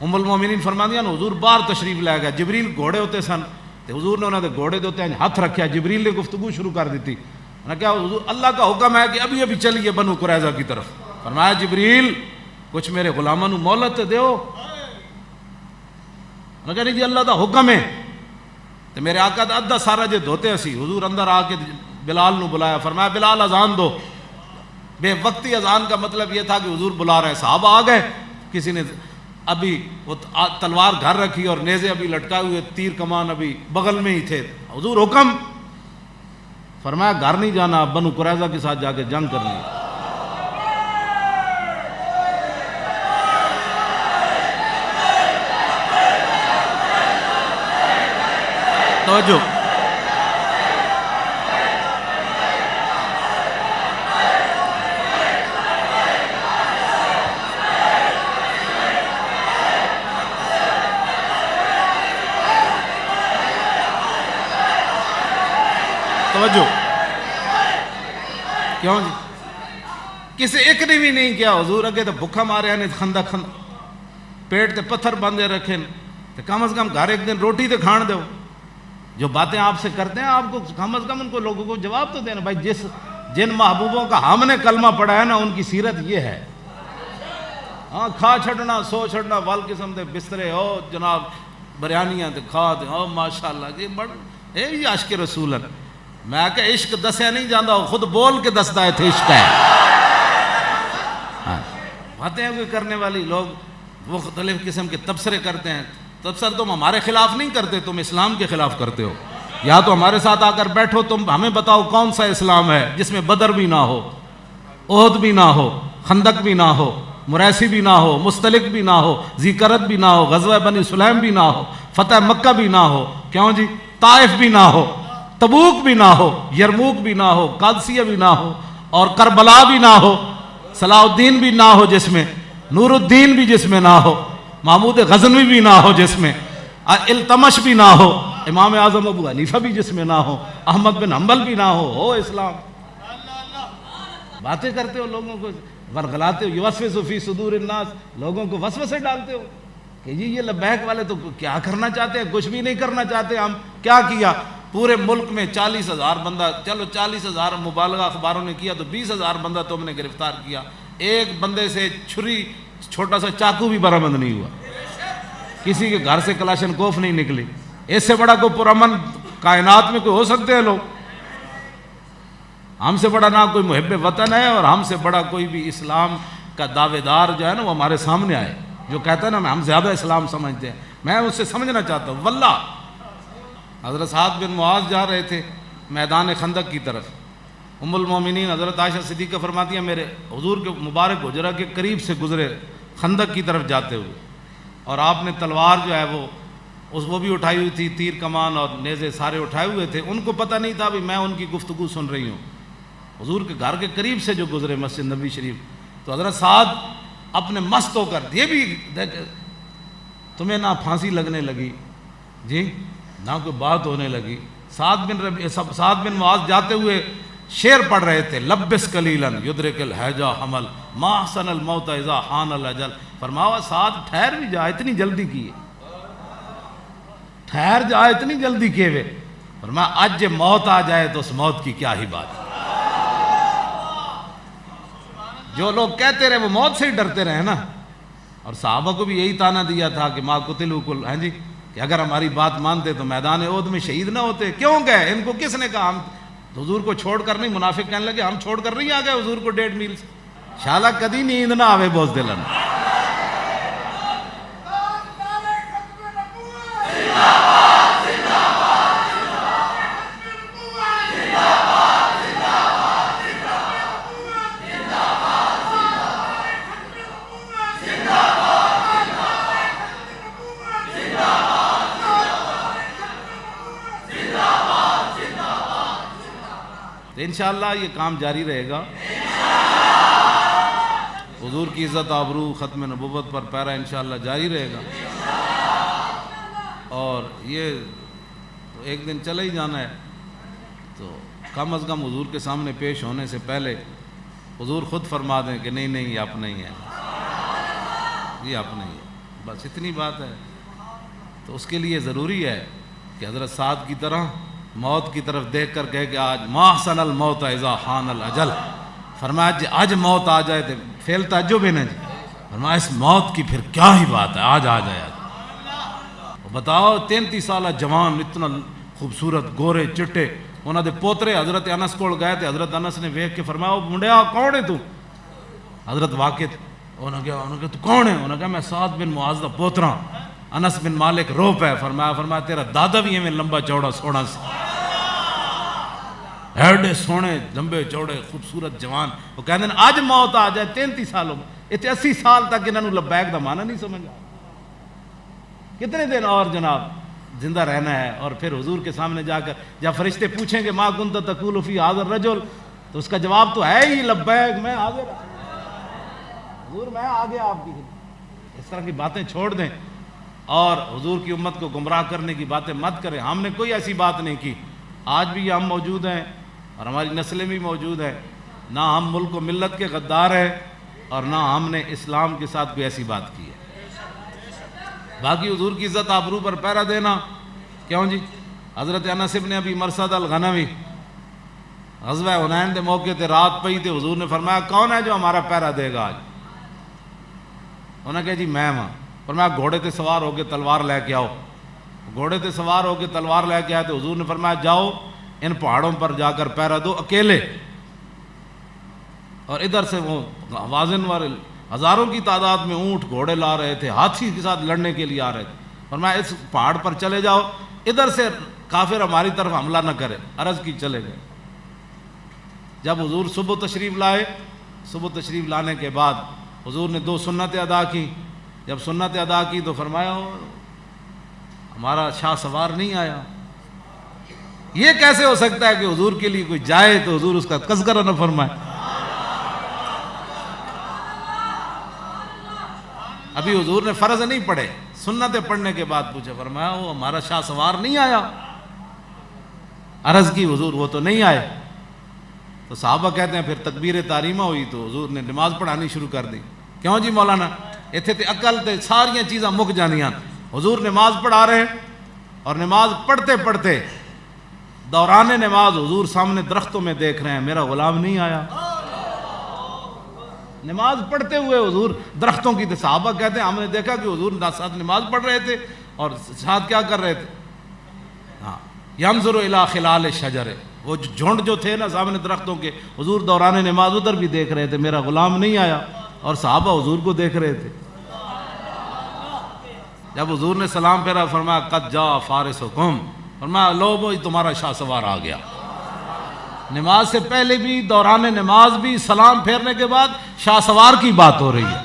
ام المومنین فرماندیاں حضور باہر تشریف لے گئے، جبریل گھوڑے ہوتے سن تے حضور نے انہوں نے گھوڑے دے اوتے ہاتھ رکھیا، جبریل نے گفتگو شروع کر دیتی، انہوں نے کہا حضور اللہ کا حکم ہے کہ ابھی ابھی چلیے بنو قریظہ کی طرف، فرمایا جبریل کچھ میرے غلاموں نو مہلت دیو، میں کہا نہیں جی اللہ دا حکم ہے. تو میرے آقا دا ادھا سارا جے دھوتے اسی حضور اندر آ کے بلال نو بلایا, فرمایا بلال اذان دو. بے وقتی اذان کا مطلب یہ تھا کہ حضور بلا رہے ہیں. صحابہ آ گئے, کسی نے ابھی وہ تلوار گھر رکھی اور نیزے ابھی لٹکائے ہوئے, تیر کمان ابھی بغل میں ہی تھے. حضور حکم, فرمایا گھر نہیں جانا, بنو قریظہ کے ساتھ جا کے جنگ کرنی ہے. توجہ, توجہ, کیوں جی کسی ایک نے بھی نہیں کیا. حضور اگے تو بھکھا مارے ہیں, خندق پیٹ تے پتھر باندھے رکھے, تو کم از کم گھر ایک دن روٹی تے کھان دو. جو باتیں آپ سے کرتے ہیں آپ کو کم از کم ان کو لوگوں کو جواب تو دینا. بھائی جن محبوبوں کا ہم نے کلمہ پڑھا ہے نا, ان کی سیرت یہ ہے. ہاں کھا چھڑنا سو چھڑنا وال قسم دے بسترے ہو جناب, بریانیاں تے کھا دے ہو ماشاءاللہ جی بڑھ اے جی عاشق رسول. میں کہ عشق دسیا نہیں جاندہ, خود بول کے دستا ہے تھے عشق ہے. باتیں کوئی کرنے والی لوگ مختلف قسم کے تبصرے کرتے ہیں. تبصرہ تم ہمارے خلاف نہیں کرتے, تم اسلام کے خلاف کرتے ہو. یا تو ہمارے ساتھ آ کر بیٹھو, تم ہمیں بتاؤ کون سا اسلام ہے جس میں بدر بھی نہ ہو, احد بھی نہ ہو, خندق بھی نہ ہو, مریسی بھی نہ ہو, مستلق بھی نہ ہو, ذیکرت بھی نہ ہو, غزوہ بنی سلیم بھی نہ ہو, فتح مکہ بھی نہ ہو, کیوں جی طائف بھی نہ ہو, تبوک بھی نہ ہو, یرموک بھی نہ ہو, قادسیہ بھی نہ ہو, اور کربلا بھی نہ ہو, صلاح الدین بھی نہ ہو جس میں, نور الدین بھی جس میں نہ ہو, محمود غزنوی بھی نہ ہو جس میں, التمش بھی نہ ہو, امام اعظم ابو حنیفہ بھی جس میں نہ ہو, احمد بن حنبل بھی نہ ہو اسلام. باتیں کرتے ہو, لوگوں کو ورغلاتے ہو, یوسوس فی صدور الناس, لوگوں کو وسوسے ڈالتے ہو کہ جی یہ لبیک والے تو کیا کرنا چاہتے ہیں, کچھ بھی نہیں کرنا چاہتے. ہم کیا کیا, پورے ملک میں 40,000 بندہ, چلو 40,000 مبالغہ اخباروں نے کیا تو 20,000 بندہ تم نے گرفتار کیا. ایک بندے سے چھری چھوٹا سا چاقو بھی برآمد نہیں ہوا, کسی کے گھر سے کلاشن کوف نہیں نکلی. اس سے بڑا کوئی پرامن کائنات میں کوئی ہو سکتے ہیں لوگ؟ ہم سے بڑا نہ کوئی محب وطن ہے, اور ہم سے بڑا کوئی بھی اسلام کا دعوے دار جو ہے نا وہ ہمارے سامنے آئے, جو کہتا ہے نا ہم زیادہ اسلام سمجھتے ہیں. میں اس سے سمجھنا چاہتا ہوں. واللہ حضرت سعد بن معاذ جا رہے تھے میدان خندق کی طرف. ام المومنین حضرت عائشہ صدیقہ فرماتی ہیں میرے حضور کے مبارک حجرہ کے قریب سے گزرے خندق کی طرف جاتے ہوئے, اور آپ نے تلوار جو ہے وہ بھی اٹھائی ہوئی تھی, تیر کمان اور نیزے سارے اٹھائے ہوئے تھے. ان کو پتہ نہیں تھا بھی میں ان کی گفتگو سن رہی ہوں. حضور کے گھر کے قریب سے جو گزرے مسجد نبی شریف, تو حضرت سعد اپنے مست ہو کر, یہ بھی تمہیں نہ پھانسی لگنے لگی جی, نہ کوئی بات ہونے لگی. سعد بن معاذ جاتے ہوئے شعر پڑھ رہے تھے, لبس قلیلاً یدرک الحیجہ حمل ما احسن الموت اذا حان الاجل. فرمایا سعد ٹھہر بھی جا, اتنی جلدی کیے, ٹھہر جا, اتنی جلدی کیے ہوئے. فرمایا آج جب موت آ جائے تو اس موت کی کیا ہی بات ہے. جو لوگ کہتے رہے وہ موت سے ہی ڈرتے رہے نا, اور صحابہ کو بھی یہی تانا دیا تھا کہ ما قتلوا کل, ہیں جی, کہ اگر ہماری بات مانتے تو میدان احد میں شہید نہ ہوتے. کیوں گئے, ان کو کس نے کہا؟ ہم حضور کو چھوڑ کر نہیں, منافق کہنے لگے ہم چھوڑ کر نہیں آ گئے حضور کو 1.5 میل سے. شالا کدی نیند نہ آوے بوز دلن. انشاءاللہ یہ کام جاری رہے گا. حضور کی عزت آبرو ختم نبوت پر پیرا انشاءاللہ جاری رہے گا. اور یہ تو ایک دن چلا ہی جانا ہے, تو کم از کم حضور کے سامنے پیش ہونے سے پہلے حضور خود فرما دیں کہ نہیں یہ اپنا ہی ہے, یہ اپنا ہی ہے, بس اتنی بات ہے. تو اس کے لیے ضروری ہے کہ حضرت سعد کی طرح موت کی طرف دیکھ کر کہے کہ آج ما احسن الموت اذا حان الاجل. فرمایا آج موت آ جائے تو فعل تعجب ہے نا جی, فرمایا اس موت کی پھر کیا ہی بات ہے, آج آ جائے. بتاؤ 33 سالہ جوان اتنا خوبصورت گورے چٹے انہوں دے پوترے حضرت انس کول گئے تھے. حضرت انس نے ویکھ کے فرمایا او منڈیا کون ہے تو؟ حضرت واقف انہوں نے کہا تو کون ہے؟ انہوں نے کہا میں سعد بن معاذ دا پوترا. انس بن مالک رو پہ فرمایا تیرا دادا بھی ہمیں لمبا چوڑا سونا سی, ایڈے سونے لمبے چوڑے خوبصورت جوان. وہ کہتے ہیں آج موت آ جائے 33 سالوں میں, اتنے 80 سال تک انہوں نے لبیک دا معنی نہیں سمجھا. کتنے دن اور جناب زندہ رہنا ہے؟ اور پھر حضور کے سامنے جا کر جب فرشتے پوچھیں گے ما کنت تقول فی ھذا الرجل, تو اس کا جواب تو ہے ہی لبیک, میں حاضر حضور, میں آ گیا آپ کی. اس طرح کی باتیں چھوڑ دیں اور حضور کی امت کو گمراہ کرنے کی باتیں مت کریں. ہم نے کوئی ایسی بات نہیں کی, آج بھی ہم موجود ہیں اور ہماری نسلیں بھی موجود ہیں. نہ ہم ملک و ملت کے غدار ہیں اور نہ ہم نے اسلام کے ساتھ کوئی ایسی بات کی ہے. باقی حضور کی عزت آبرو پر پہرا دینا کیوں جی؟ حضرت انس بن ابی مرثد الغنوی غزوہ حنین کے موقع تے رات پئی تے حضور نے فرمایا کون ہے جو ہمارا پہرا دے گا آج؟ انہوں نے کہا جی میں ہاں. فرمایا گھوڑے تے سوار ہو کے تلوار لے کے آؤ. گھوڑے تے سوار ہو کے تلوار لے کے آئے تو حضور نے فرمایا جاؤ ان پہاڑوں پر جا کر پہرا دو اکیلے. اور ادھر سے وہ وازن والے ہزاروں کی تعداد میں اونٹ گھوڑے لا رہے تھے, ہاتھی کے ساتھ لڑنے کے لیے آ رہے تھے. فرمایا اس پہاڑ پر چلے جاؤ, ادھر سے کافر ہماری طرف حملہ نہ کرے. عرض کی چلے گئے. جب حضور صبح تشریف لائے, صبح تشریف لانے کے بعد حضور نے 2 سنتیں ادا کی. جب سنتیں ادا کی تو فرمایا ہمارا شاہ سوار نہیں آیا. یہ کیسے ہو سکتا ہے کہ حضور کے لیے کوئی جائے تو حضور اس کا تذکرہ نہ فرمائے؟ ابھی حضور نے فرض نہیں پڑھے, سنتیں پڑھنے کے بعد پوچھا, فرمایا وہ ہمارا شاہ سوار نہیں آیا. عرض کی حضور وہ تو نہیں آئے. تو صحابہ کہتے ہیں پھر تکبیر تحریمہ ہوئی تو حضور نے نماز پڑھانی شروع کر دی. کیوں جی مولانا اتنے تے عقل تے ساریاں چیزاں مک جانیاں. حضور نماز پڑھا رہے اور نماز پڑھتے پڑھتے دوران نماز حضور سامنے درختوں میں دیکھ رہے ہیں میرا غلام نہیں آیا. نماز پڑھتے ہوئے حضور درختوں کی, صحابہ کہتے ہیں ہم نے دیکھا کہ حضور ساتھ نماز پڑھ رہے تھے اور ساتھ کیا کر رہے تھے, ہاں ینظر الی خلال الشجر, وہ جھنڈ جو تھے نا سامنے درختوں کے, حضور دوران نماز ادھر بھی دیکھ رہے تھے میرا غلام نہیں آیا, اور صحابہ حضور کو دیکھ رہے تھے. جب حضور نے سلام پھیرا فرمایا قد جاء فارسکم, فرمایا لو وہ تمہارا شاہ سوار آ گیا. نماز سے پہلے بھی, دوران نماز بھی, سلام پھیرنے کے بعد شاہ سوار کی بات ہو رہی ہے.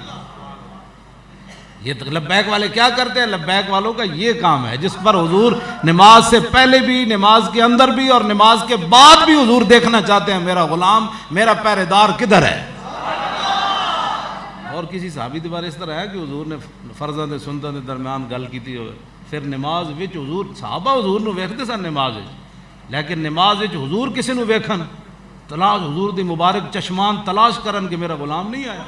یہ لبیک والے کیا کرتے ہیں؟ لبیک والوں کا یہ کام ہے جس پر حضور نماز سے پہلے بھی, نماز کے اندر بھی اور نماز کے بعد بھی حضور دیکھنا چاہتے ہیں میرا غلام, میرا پہرے دار کدھر ہے. اور کسی صحابی کے بارے اس طرح ہے کہ حضور نے فرضاں تے سنتاں دے درمیان گل کیتی ہوئے, پھر نماز وچ حضور صحابہ حضور نو ویکھدے سن نماز وچ, لیکن نماز وچ حضور کسی نو ویکھن تلاش, حضور دی مبارک چشمان تلاش کرن کہ میرا غلام نہیں آیا.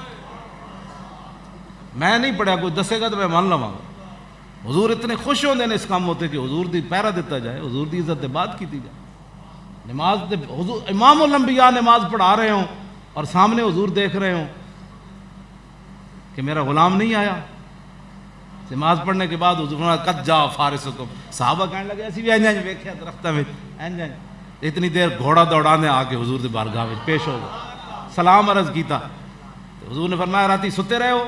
میں نہیں پڑھیا, کوئی دسے گا تو میں مان لواں گا. حضور اتنے خوش ہوندے نے اس کام ہوتے کہ حضور دی پہرا دیتا جائے, حضور دی عزت بات کیتی جائے. نماز تے حضور امام الانبیاء نماز پڑھا رہے ہوں اور سامنے حضور دیکھ رہے ہوں کہ میرا غلام نہیں آیا. نماز پڑھنے کے بعد حضور نے قد جاء فارسکم, صحابہ کہنے لگے اسی بھی انج ویکھیا درختاں وچ انج. اتنی دیر گھوڑا دوڑانے آ کے حضور دی بارگاہ وچ پیش ہو گئے, سلام عرض کیتا تو حضور نے فرمایا راتی ستے رہے ہو؟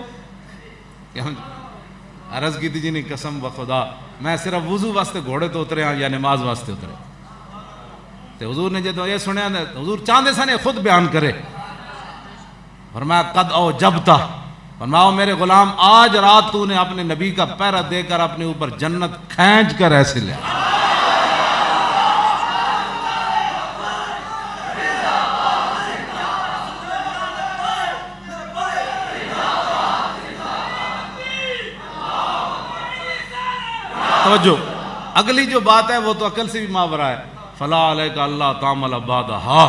عرض کی تھی جی نہیں قسم بخدا میں صرف وضو واسطے گھوڑے تو اترے ہاں یا نماز واسطے اترے. تو حضور نے جب یہ سنیا حضور چاہتے سن خود بیان کرے, فرمایا قد او جب تھا, فرماؤ میرے غلام آج رات تو نے اپنے نبی کا پہرا دے کر اپنے اوپر جنت کھینچ کر ایسے لیا. توجہ, اگلی جو بات ہے وہ تو عقل سے بھی ماورا ہے. فلا علیک اللہ تعمل بعدہا,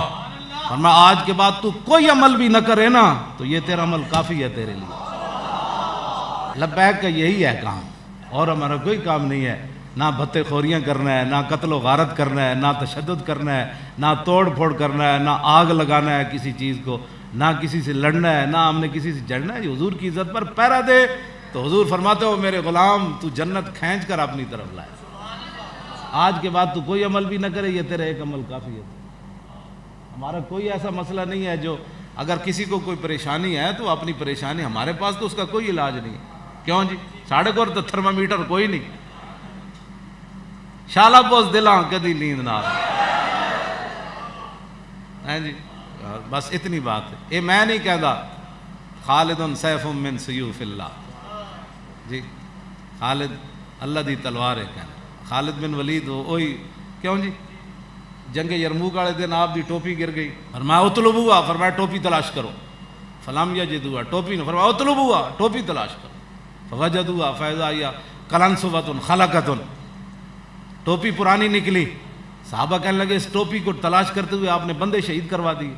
فرمایا آج کے بعد تو کوئی عمل بھی نہ کرے نا تو یہ تیرا عمل کافی ہے تیرے لیے. لبیک کا یہی ہے کام, اور ہمارا کوئی کام نہیں ہے. نہ بھتے خوریاں کرنا ہے, نہ قتل و غارت کرنا ہے, نہ تشدد کرنا ہے, نہ توڑ پھوڑ کرنا ہے, نہ آگ لگانا ہے کسی چیز کو, نہ کسی سے لڑنا ہے, نہ ہم نے کسی سے جڑنا ہے. حضور کی عزت پر پہرا دے تو حضور فرماتے ہو میرے غلام تو جنت کھینچ کر اپنی طرف لائے، آج کے بعد تو کوئی عمل بھی نہ کرے، یہ تیرا ایک عمل کافی ہے۔ ہمارا کوئی ایسا مسئلہ نہیں ہے جو اگر کسی کو کوئی پریشانی ہے تو اپنی پریشانی، ہمارے پاس تو اس کا کوئی علاج نہیں ہے۔ کیوں جی؟ ساڑھے کو تو تھرمامیٹر کوئی نہیں، شالا پوس دلاں کدی نیند نہ آئے جی، بس اتنی بات ہے۔ یہ میں نہیں کہتا خالد سیف من سیوف اللہ جی، خالد اللہ دی تلوار ہے کہنا، خالد بن ولید وہی کیوں جی؟ جنگ یرموک والے دن آپ دی ٹوپی گر گئی، فرمایا اطلبوها، فرمایا ٹوپی تلاش کرو، فلم یجدوها، ٹوپی نے فرمایا اطلبوها، ٹوپی تلاش کرو، فوجدوها فاذا هي قلنسوۃ خلقۃ، ٹوپی پرانی نکلی، صحابہ کہنے لگے اس ٹوپی کو تلاش کرتے ہوئے آپ نے بندے شہید کروا دیے،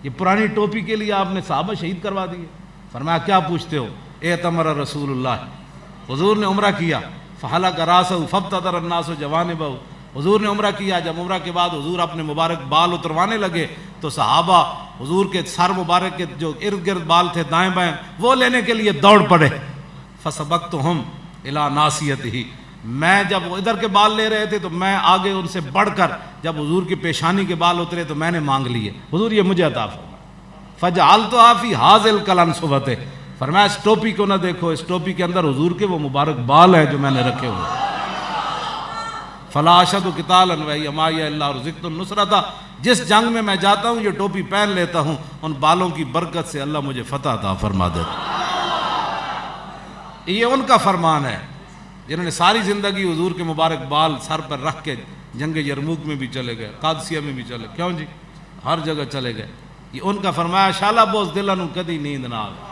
یہ پرانی ٹوپی کے لیے آپ نے صحابہ شہید کروا دیے۔ فرمایا کیا پوچھتے ہو؟ اعتمر رسول اللہ، حضور نے عمرہ کیا، فحلق راسہ فابتدر الناس جوانبہ، حضور نے عمرہ کیا، جب عمرہ کے بعد حضور اپنے مبارک بال اتروانے لگے تو صحابہ حضور کے سر مبارک کے جو ارد گرد بال تھے دائیں بائیں وہ لینے کے لیے دوڑ پڑے، فسبقتہم الی ناصیتہ، میں جب ادھر کے بال لے رہے تھے تو میں آگے ان سے بڑھ کر جب حضور کی پیشانی کے بال اترے تو میں نے مانگ لیے، حضور یہ مجھے عطا فرمائے، فجعلتھا فی ھذا القلنسوۃ، فرمایا اس ٹوپی کو نہ دیکھو، اس ٹوپی کے اندر حضور کے وہ مبارک بال ہیں جو میں نے رکھے ہوئے، فلا اشد قتالا وہی معی الا رزقت النصرۃ، جس جنگ میں جاتا ہوں یہ ٹوپی پہن لیتا ہوں، ان بالوں کی برکت سے اللہ مجھے فتح عطا فرما دیتا۔ یہ ان کا فرمان ہے جنہوں نے ساری زندگی حضور کے مبارک بال سر پر رکھ کے جنگ یرموک میں بھی چلے گئے، قادسیہ میں بھی چلے، کیوں جی؟ ہر جگہ چلے گئے، یہ ان کا فرمایا شالا بوس دلن کدی نیند نہ آئے۔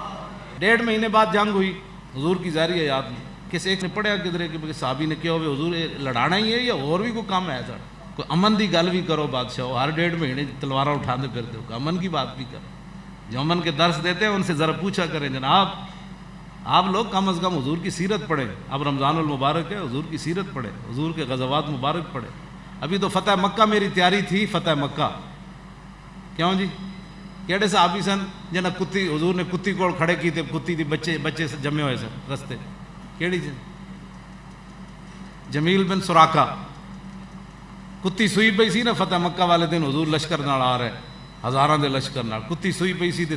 1.5 مہینے بعد جنگ ہوئی حضور کی ظاہری حیات میں، کس ایک نے پڑھیا کدھرے کہ صحابی نے کیا ہوئے حضور لڑانا ہی ہے یا اور بھی کوئی کام ہے سر؟ کوئی امن دی گل بھی کرو بادشاہ، ہر 1.5 مہینے تلواریں اٹھاتے پھرتے ہو، امن کی بات بھی کرو، جو امن کے درس دیتے ہیں ان سے ذرا پوچھا کریں جناب آپ لوگ کم از کم حضور کی سیرت پڑھیں، اب رمضان المبارک ہے حضور کی سیرت پڑھیں، حضور کے غزوات مبارک پڑھیں۔ ابھی تو فتح مکہ میری تیاری تھی، فتح مکہ، کیوں جی؟ کیڑے صحابی سن جنہیں کتی حضور نے کتی کو کھڑے کی تھے، کتی تھی بچے سے جمے ہوئے سن رستے، کیڑی جی؟ جمیل بن سراقہ، کتی سوئی پئی سی نا فتح مکہ والے دن حضور لشکر نال آ رہے ہزاراں دے لشکر نال، کتی سوئی پئی سی تے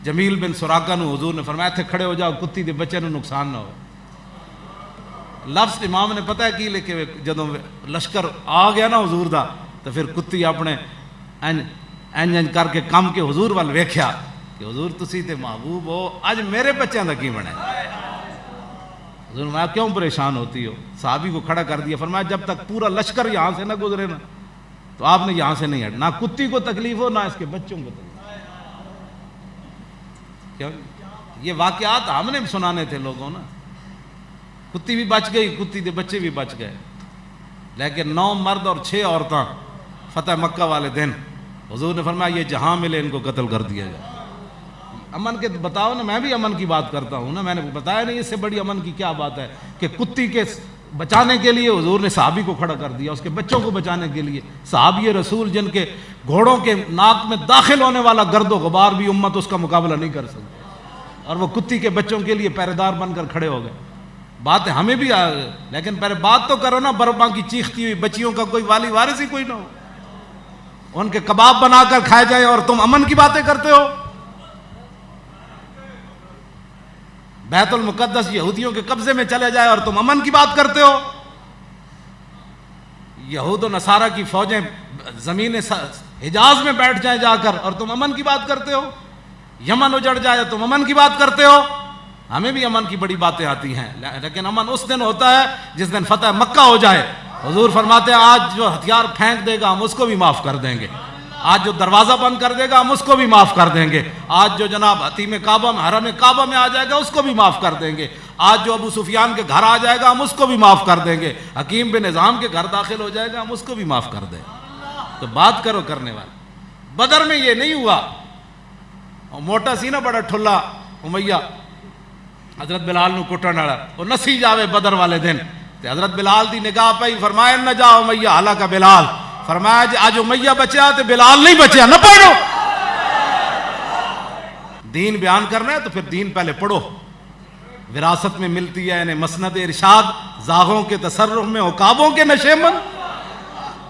جمیل بن سراقہ نو حضور نے فرمایا تھے کھڑے ہو جاؤ کتی دے بچے نو نقصان نہ ہو۔ لفظ امام نے پتہ ہے کی لکھے ہوئے، جدوں لشکر آ گیا نا حضور دا تو پھر کتی اپنے انج کر کے کم کے حضور وال ویکھیا کہ حضور تسی تے محبوب ہو، اج میرے بچیاں دا کی بنے؟ حضور نے فرمایا کیوں پریشان ہوتی ہو؟ صحابی کو کھڑا کر دیا، فرمایا جب تک پورا لشکر یہاں سے نہ گزرے نا تو آپ نے یہاں سے نہیں ہٹ، نہ کتی کو تکلیف ہو نہ اس کے بچوں کو تکلیف۔ کیوں؟ یہ واقعات ہم نے سنانے تھے لوگوں نا، کتی بھی بچ گئی، کتی دے بچے بھی بچ گئے، لیکن 9 مرد اور 6 عورتاں فتح مکہ والے دن حضور نے فرمایا یہ جہاں ملے ان کو قتل کر دیا جائے۔ امن کے بتاؤ نا، میں بھی امن کی بات کرتا ہوں نا، میں نے بتایا نہیں اس سے بڑی امن کی کیا بات ہے کہ کتی کے بچانے کے لیے حضور نے صحابی کو کھڑا کر دیا، اس کے بچوں کو بچانے کے لیے، صحابی رسول جن کے گھوڑوں کے ناک میں داخل ہونے والا گرد و غبار بھی امت اس کا مقابلہ نہیں کر سکتی، اور وہ کتی کے بچوں کے لیے پہرے دار بن کر کھڑے ہو گئے۔ بات ہمیں بھی آ گئی، لیکن پہلے بات تو کرو نا، برباں کی چیختی ہوئی بچیوں کا کوئی والی وارث ہی کوئی نہ ہو، ان کے کباب بنا کر کھائے جائے اور تم امن کی باتیں کرتے ہو۔ بیت المقدس یہودیوں کے قبضے میں چلے جائے اور تم امن کی بات کرتے ہو۔ یہود و نصارہ کی فوجیں زمین حجاز میں بیٹھ جائیں جا کر اور تم امن کی بات کرتے ہو۔ یمن اجڑ جائے تم امن کی بات کرتے ہو۔ ہمیں بھی امن کی بڑی باتیں آتی ہیں، لیکن امن اس دن ہوتا ہے جس دن فتح مکہ ہو جائے۔ حضور فرماتے ہیں آج جو ہتھیار پھینک دے گا ہم اس کو بھی معاف کر دیں گے، آج جو دروازہ بند کر دے گا ہم اس کو بھی معاف کر دیں گے، آج جو جناب حتیم کعبہ میں حرم کعبہ میں آ جائے گا اس کو بھی معاف کر دیں گے، آج جو ابو سفیان کے گھر آ جائے گا ہم اس کو بھی معاف کر دیں گے، حکیم بن نظام کے گھر داخل ہو جائے گا ہم اس کو بھی معاف کر دیں گے۔ تو بات کرو کرنے والے۔ بدر میں یہ نہیں ہوا، موٹا سی نا بڑا ٹھلا امیہ حضرت بلال نو کٹن والا، وہ نسی جاوے بدر والے دن تے حضرت بلال دی نگاہ پئی، فرمایا نہ جا امیہ ہلاک بلال، فرمایا جی آج امیہ بچیا تے بلال نہیں بچیا، نہ پڑھو۔ دین بیان کرنا ہے تو پھر دین پہلے پڑھو، وراثت میں ملتی ہے انہیں مسند ارشاد، زاغوں کے تصرف میں عقابوں کے نشیمن.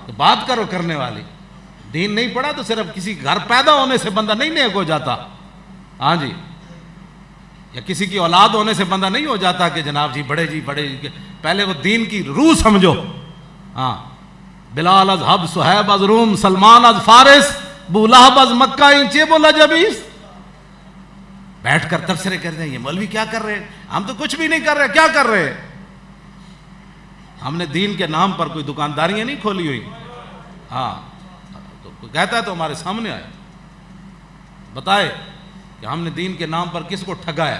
تو بات کرو کرنے والی. دین نہیں پڑھا تو صرف کسی گھر پیدا ہونے سے بندہ نہیں نیک ہو جاتا. ہاں جی، یا کسی کی اولاد ہونے سے بندہ نہیں ہو جاتا کہ جناب جی بڑے جی بڑے جی. پہلے وہ دین کی روح سمجھو. ہاں، بلال از حب، صہیب از روم، سلمان از فارس، ابو لہب از مکہ، انچے بولا جبیس. بیٹھ کر تبصرے کر رہے ہیں یہ مولوی کیا کر رہے ہیں؟ ہم تو کچھ بھی نہیں کر رہے. کیا کر رہے ہیں؟ ہم نے دین کے نام پر کوئی دکانداریاں نہیں کھولی ہوئی. ہاں، تو کہتا ہے تو ہمارے سامنے آئے بتائے کہ ہم نے دین کے نام پر کس کو ٹھگایا.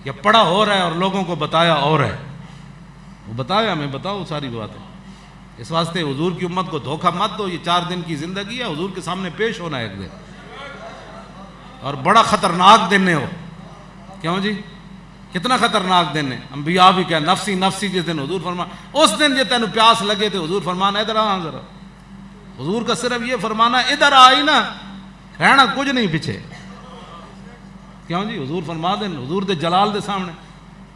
یا پڑھا ہو رہا ہے اور لوگوں کو بتایا اور ہے. وہ بتایا ہمیں، بتاؤ ساری باتیں. اس واسطے حضور کی امت کو دھوکہ مت دو. یہ 4 دن کی زندگی ہے، حضور کے سامنے پیش ہونا ہے ایک دن، اور بڑا خطرناک دن ہو. کیوں جی؟ کتنا خطرناک دن ہے. انبیاء بھی کہے نفسی نفسی. جس دن حضور فرمان اس دن جے تینوں پیاس لگے تو حضور فرمانا ادھر آ ذرا. حضور کا صرف یہ فرمانا ادھر آئی نا، رہنا کچھ نہیں پیچھے. کیوں جی؟ حضور فرما دیں حضور دے جلال دے سامنے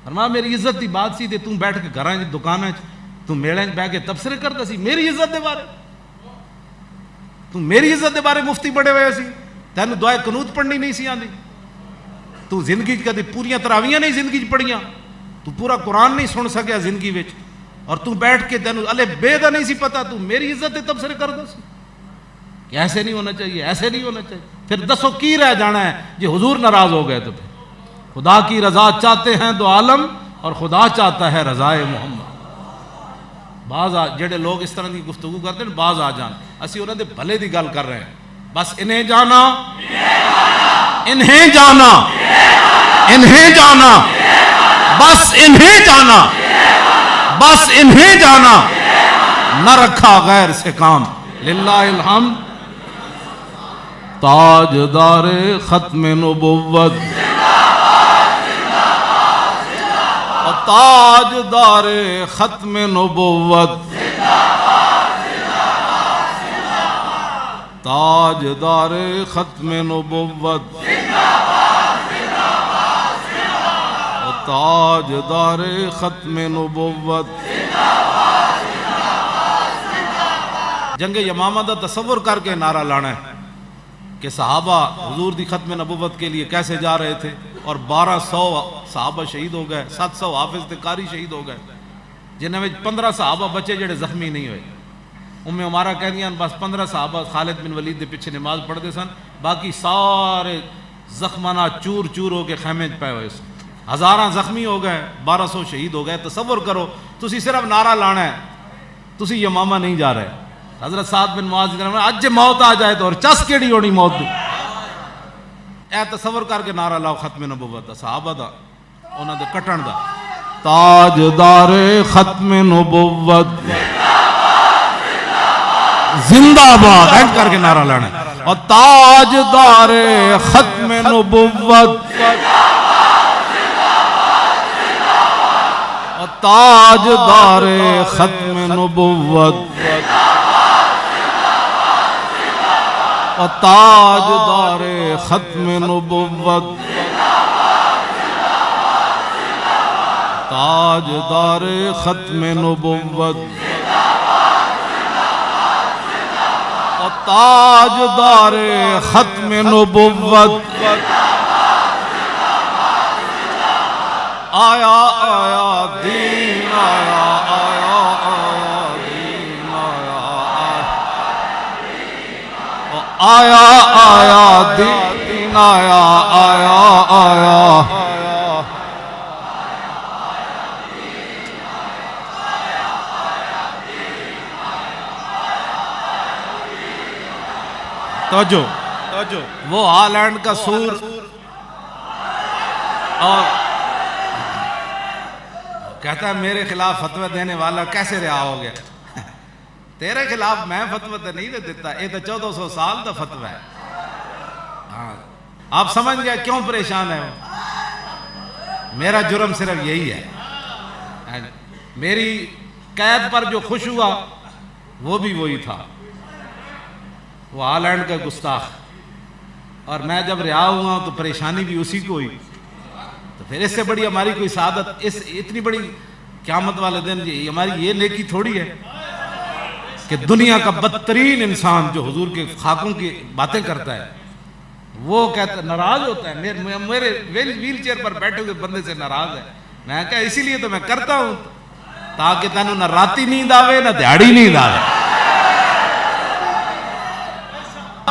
فرما میری عزت دی بات سی تے توں بیٹھ کے گھراں دی دکاناں وچ توں میڑے وچ بیٹھ کے تبصرے کردا سی میری عزت دے بارے. توں میری عزت دے بارے مفتی بڑے ہوئے سی. تینوں دعائے قنوت پڑھنی نہیں سی آندی. تو زندگی کدی پوریاں تراویاں نہیں زندگی پڑھیاں. تو پورا قرآن نہیں سن سکیا زندگی وچ، اور تو بیٹھ کے تینوں الف بے دا نہیں سی پتا. تو میری عزت دے تبصرے کردا سی کہ ایسے نہیں ہونا چاہیے، ایسے نہیں ہونا چاہیے. پھر دسو کی رہ جانا ہے جی حضور ناراض ہو گئے تو پھر خدا کی رضا چاہتے ہیں دو عالم، اور خدا چاہتا ہے رضائے محمد. بعض جڑے لوگ اس طرح کی گفتگو کرتے ہیں بعض آ جان، اسی انہوں دے بھلے دی گل کر رہے ہیں. بس انہیں جانا، انہیں جانا، انہیں جانا، بس انہیں جانا، بس انہیں جانا، نہ رکھا غیر سے کام. للہ الحمد. تاجدار ختم نبوت، تاجدار ختم نبوت، تاجدار ختم نبوت، تاجدار ختم نبوت. جنگ یمامہ دا تصور کر کے نعرہ لانا ہے کہ صحابہ حضور دی ختم نبوت کے لیے کیسے جا رہے تھے، اور 1200 صحابہ شہید ہو گئے، 700 حافظ تے قاری شہید ہو گئے، جنہیں میں 15 صحابہ بچے جڑے زخمی نہیں ہوئے. عمارہ کہندیاں بس 15 صحابہ خالد بن ولید دے پیچھے نماز پڑھتے سن، باقی سارے زخمانہ چور چور ہو کے خیمے پے ہوئے سن. ہزاراں زخمی ہو گئے، 1200 شہید ہو گئے. تصور کرو تسی صرف نعرہ لانا ہے، تسی یمامہ نہیں جا رہے. حضرت سعد بن معاذ اج موت آ جائے تو اور چس کیڑی ہونی موت دی. اے تصور کر کے نعرہ لاؤ ختم نبوت دا، صحابہ دا، انہاں دے کٹن دا. تاجدار ختم نبوت زندہ باد ایڈ کر کے نعرہ لانا ہے. اور تاجدار ختم نبوت، اور تاجدار ختم نبوت، اور تاجدار ختم نبوت، تاجدار ختم نبوت، اور تاجدار ختم نبوت. آیا آیا دین آیا، آیا آیا دین آیا، آیا آیا دین آیا، آیا آیا. توجہ، وہ ہالینڈ کا سور اور کہتا ہے میرے خلاف فتوی دینے والا کیسے رہا ہو گیا. تیرے خلاف میں فتوی تو نہیں دیتا، یہ تو 1400 سال کا فتوی ہے. ہاں آپ سمجھ گئے کیوں پریشان ہے. میرا جرم صرف یہی ہے، میری قید پر جو خوش ہوا وہ بھی وہی تھا، وہ ہالینڈ کا گستاخ. اور میں جب رہا ہوا تو پریشانی بھی اسی کو ہوئی. تو پھر اس سے بڑی ہماری کوئی سعادت، اس اتنی بڑی قیامت والے دن ہماری یہ نیکی تھوڑی ہے کہ دنیا کا بدترین انسان جو حضور کے خاکوں کی باتیں کرتا ہے وہ کہتا ناراض ہوتا ہے، میرے ویل چیئر پر بیٹھے ہوئے بندے سے ناراض ہے. میں کہا اسی لیے تو میں کرتا ہوں تاکہ تینوں نہ راتی نیند آوے نہ دیہاڑی نیند آوے.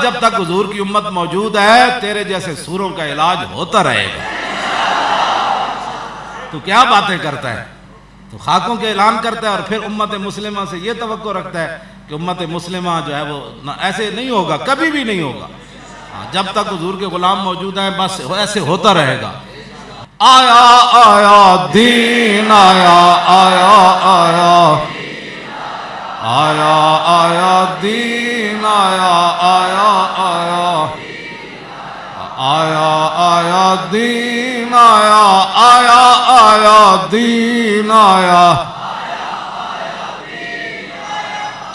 جب تک حضور کی امت موجود ہے تیرے جیسے سوروں کا علاج ہوتا رہے گا. تو کیا باتیں کرتا ہے، تو خاکوں کے اعلان کرتا ہے اور پھر امت مسلمہ سے یہ توقع رکھتا ہے کہ امت مسلمہ جو ہے وہ ایسے نہیں ہوگا، کبھی بھی نہیں ہوگا. جب تک حضور کے غلام موجود ہیں بس ایسے ہوتا رہے گا. آیا آیا دین آیا آیا آیا آیا آیا دین آیا آیا آیا آیا آیا دین آیا آیا آیا دین آیا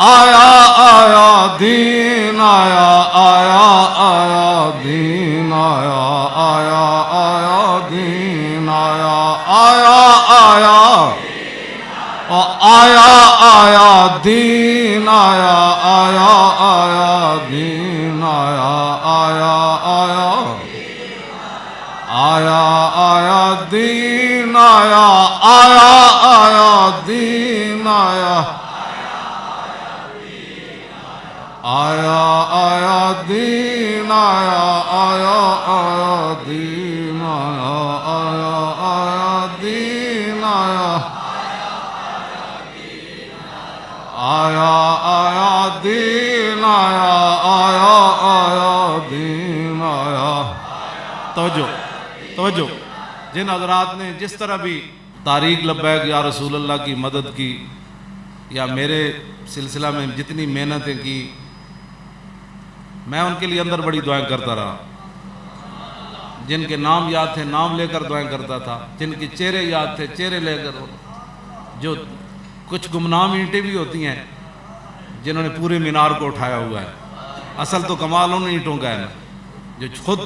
آیا آیا دین آیا آیا آیا دین آیا آیا آیا دین آیا آیا آیا آیا آیا دین آیا آیا آیا دین آیا آیا آیا آیا آیا دین آیا آیا آیا دین آیا آیا آیا دین آیا آیا آیا دین آیا آیا آیا دین آیا آیا آیا دین آیا آیا آیا دین آیا. توجہ جن حضرات نے جس طرح بھی تاریخ لبیک یا رسول اللہ کی مدد کی یا میرے سلسلہ میں جتنی محنتیں کی، میں ان کے لیے اندر بڑی دعائیں کرتا رہا. جن کے نام یاد تھے نام لے کر دعائیں کرتا تھا، جن کے چہرے یاد تھے چہرے لے کر. جو کچھ گمنام اینٹیں بھی ہوتی ہیں جنہوں نے پورے مینار کو اٹھایا ہوا ہے، اصل تو کمال ان اینٹوں کا ہے نا جو خود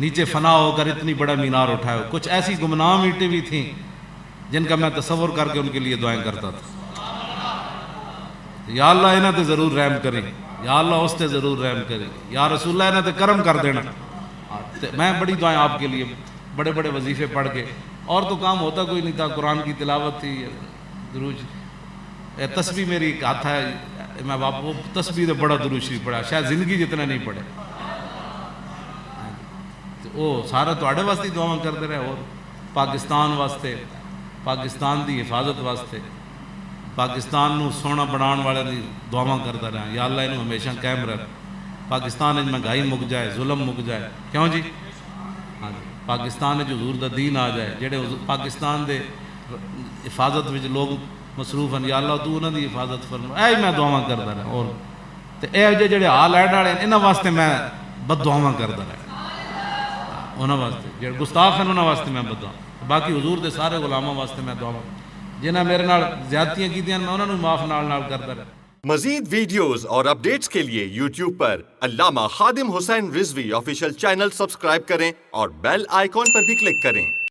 نیچے فنا ہو کر اتنی بڑا مینار اٹھایا ہو. کچھ ایسی گمنام اینٹیں بھی تھیں جن کا میں تصور کر کے ان کے لیے دعائیں کرتا تھا. یا اللہ انہاں تے ضرور رحم کریں، یا اللہ اس تے ضرور رحم کریں، یا رسول اللہ انہاں تے کرم کر دینا. میں بڑی دعائیں آپ کے لیے، بڑے بڑے وظیفے پڑھ کے، اور تو کام ہوتا کوئی نہیں تھا. قرآن کی تلاوت تھی، دروج تسبیح میری ایک ہاتھ ہے، میں وہ تسبیح تو بڑا درود شریف پڑھا شاید زندگی جتنا نہیں پڑھے. وہ سارا تواڈے واسطے دعاواں کرتے رہے، اور پاکستان واسطے، پاکستان دی حفاظت واسطے، پاکستان نو سونا بنان والے دی دعاواں کرتا رہا. یا اللہ انہوں ہمیشہ قائم رکھ. پاکستان میں مہنگائی مک جائے، ظلم مک جائے. کیوں جی؟ ہاں جی، پاکستان جو حضور دا دین آ جائے، جڑے پاکستان دے حفاظت وچ لوگ مصروف ہیں، یا اللہ تو انہاں دی حفاظت فرما. اے میں دعاواں کرتا رہا. اور تے اے جڑے حال ایڈ والے انہاں واسطے میں بد دعاواں کرتا رہا. انہاں واسطے جڑے گستاخ ہیں انہاں واسطے میں بد دعا. باقی حضور دے سارے غلاماں واسطے میں دعاواں جنہاں میرے نال زیادتیاں کیتیاں میں انہاں نوں معاف نال کرتا رہا. مزید ویڈیوز اور اپڈیٹس کے لیے یوٹیوب پر علامہ Khadim Hussain Rizvi official channel subscribe کریں اور بیل آئیکن پر بھی کلک کریں.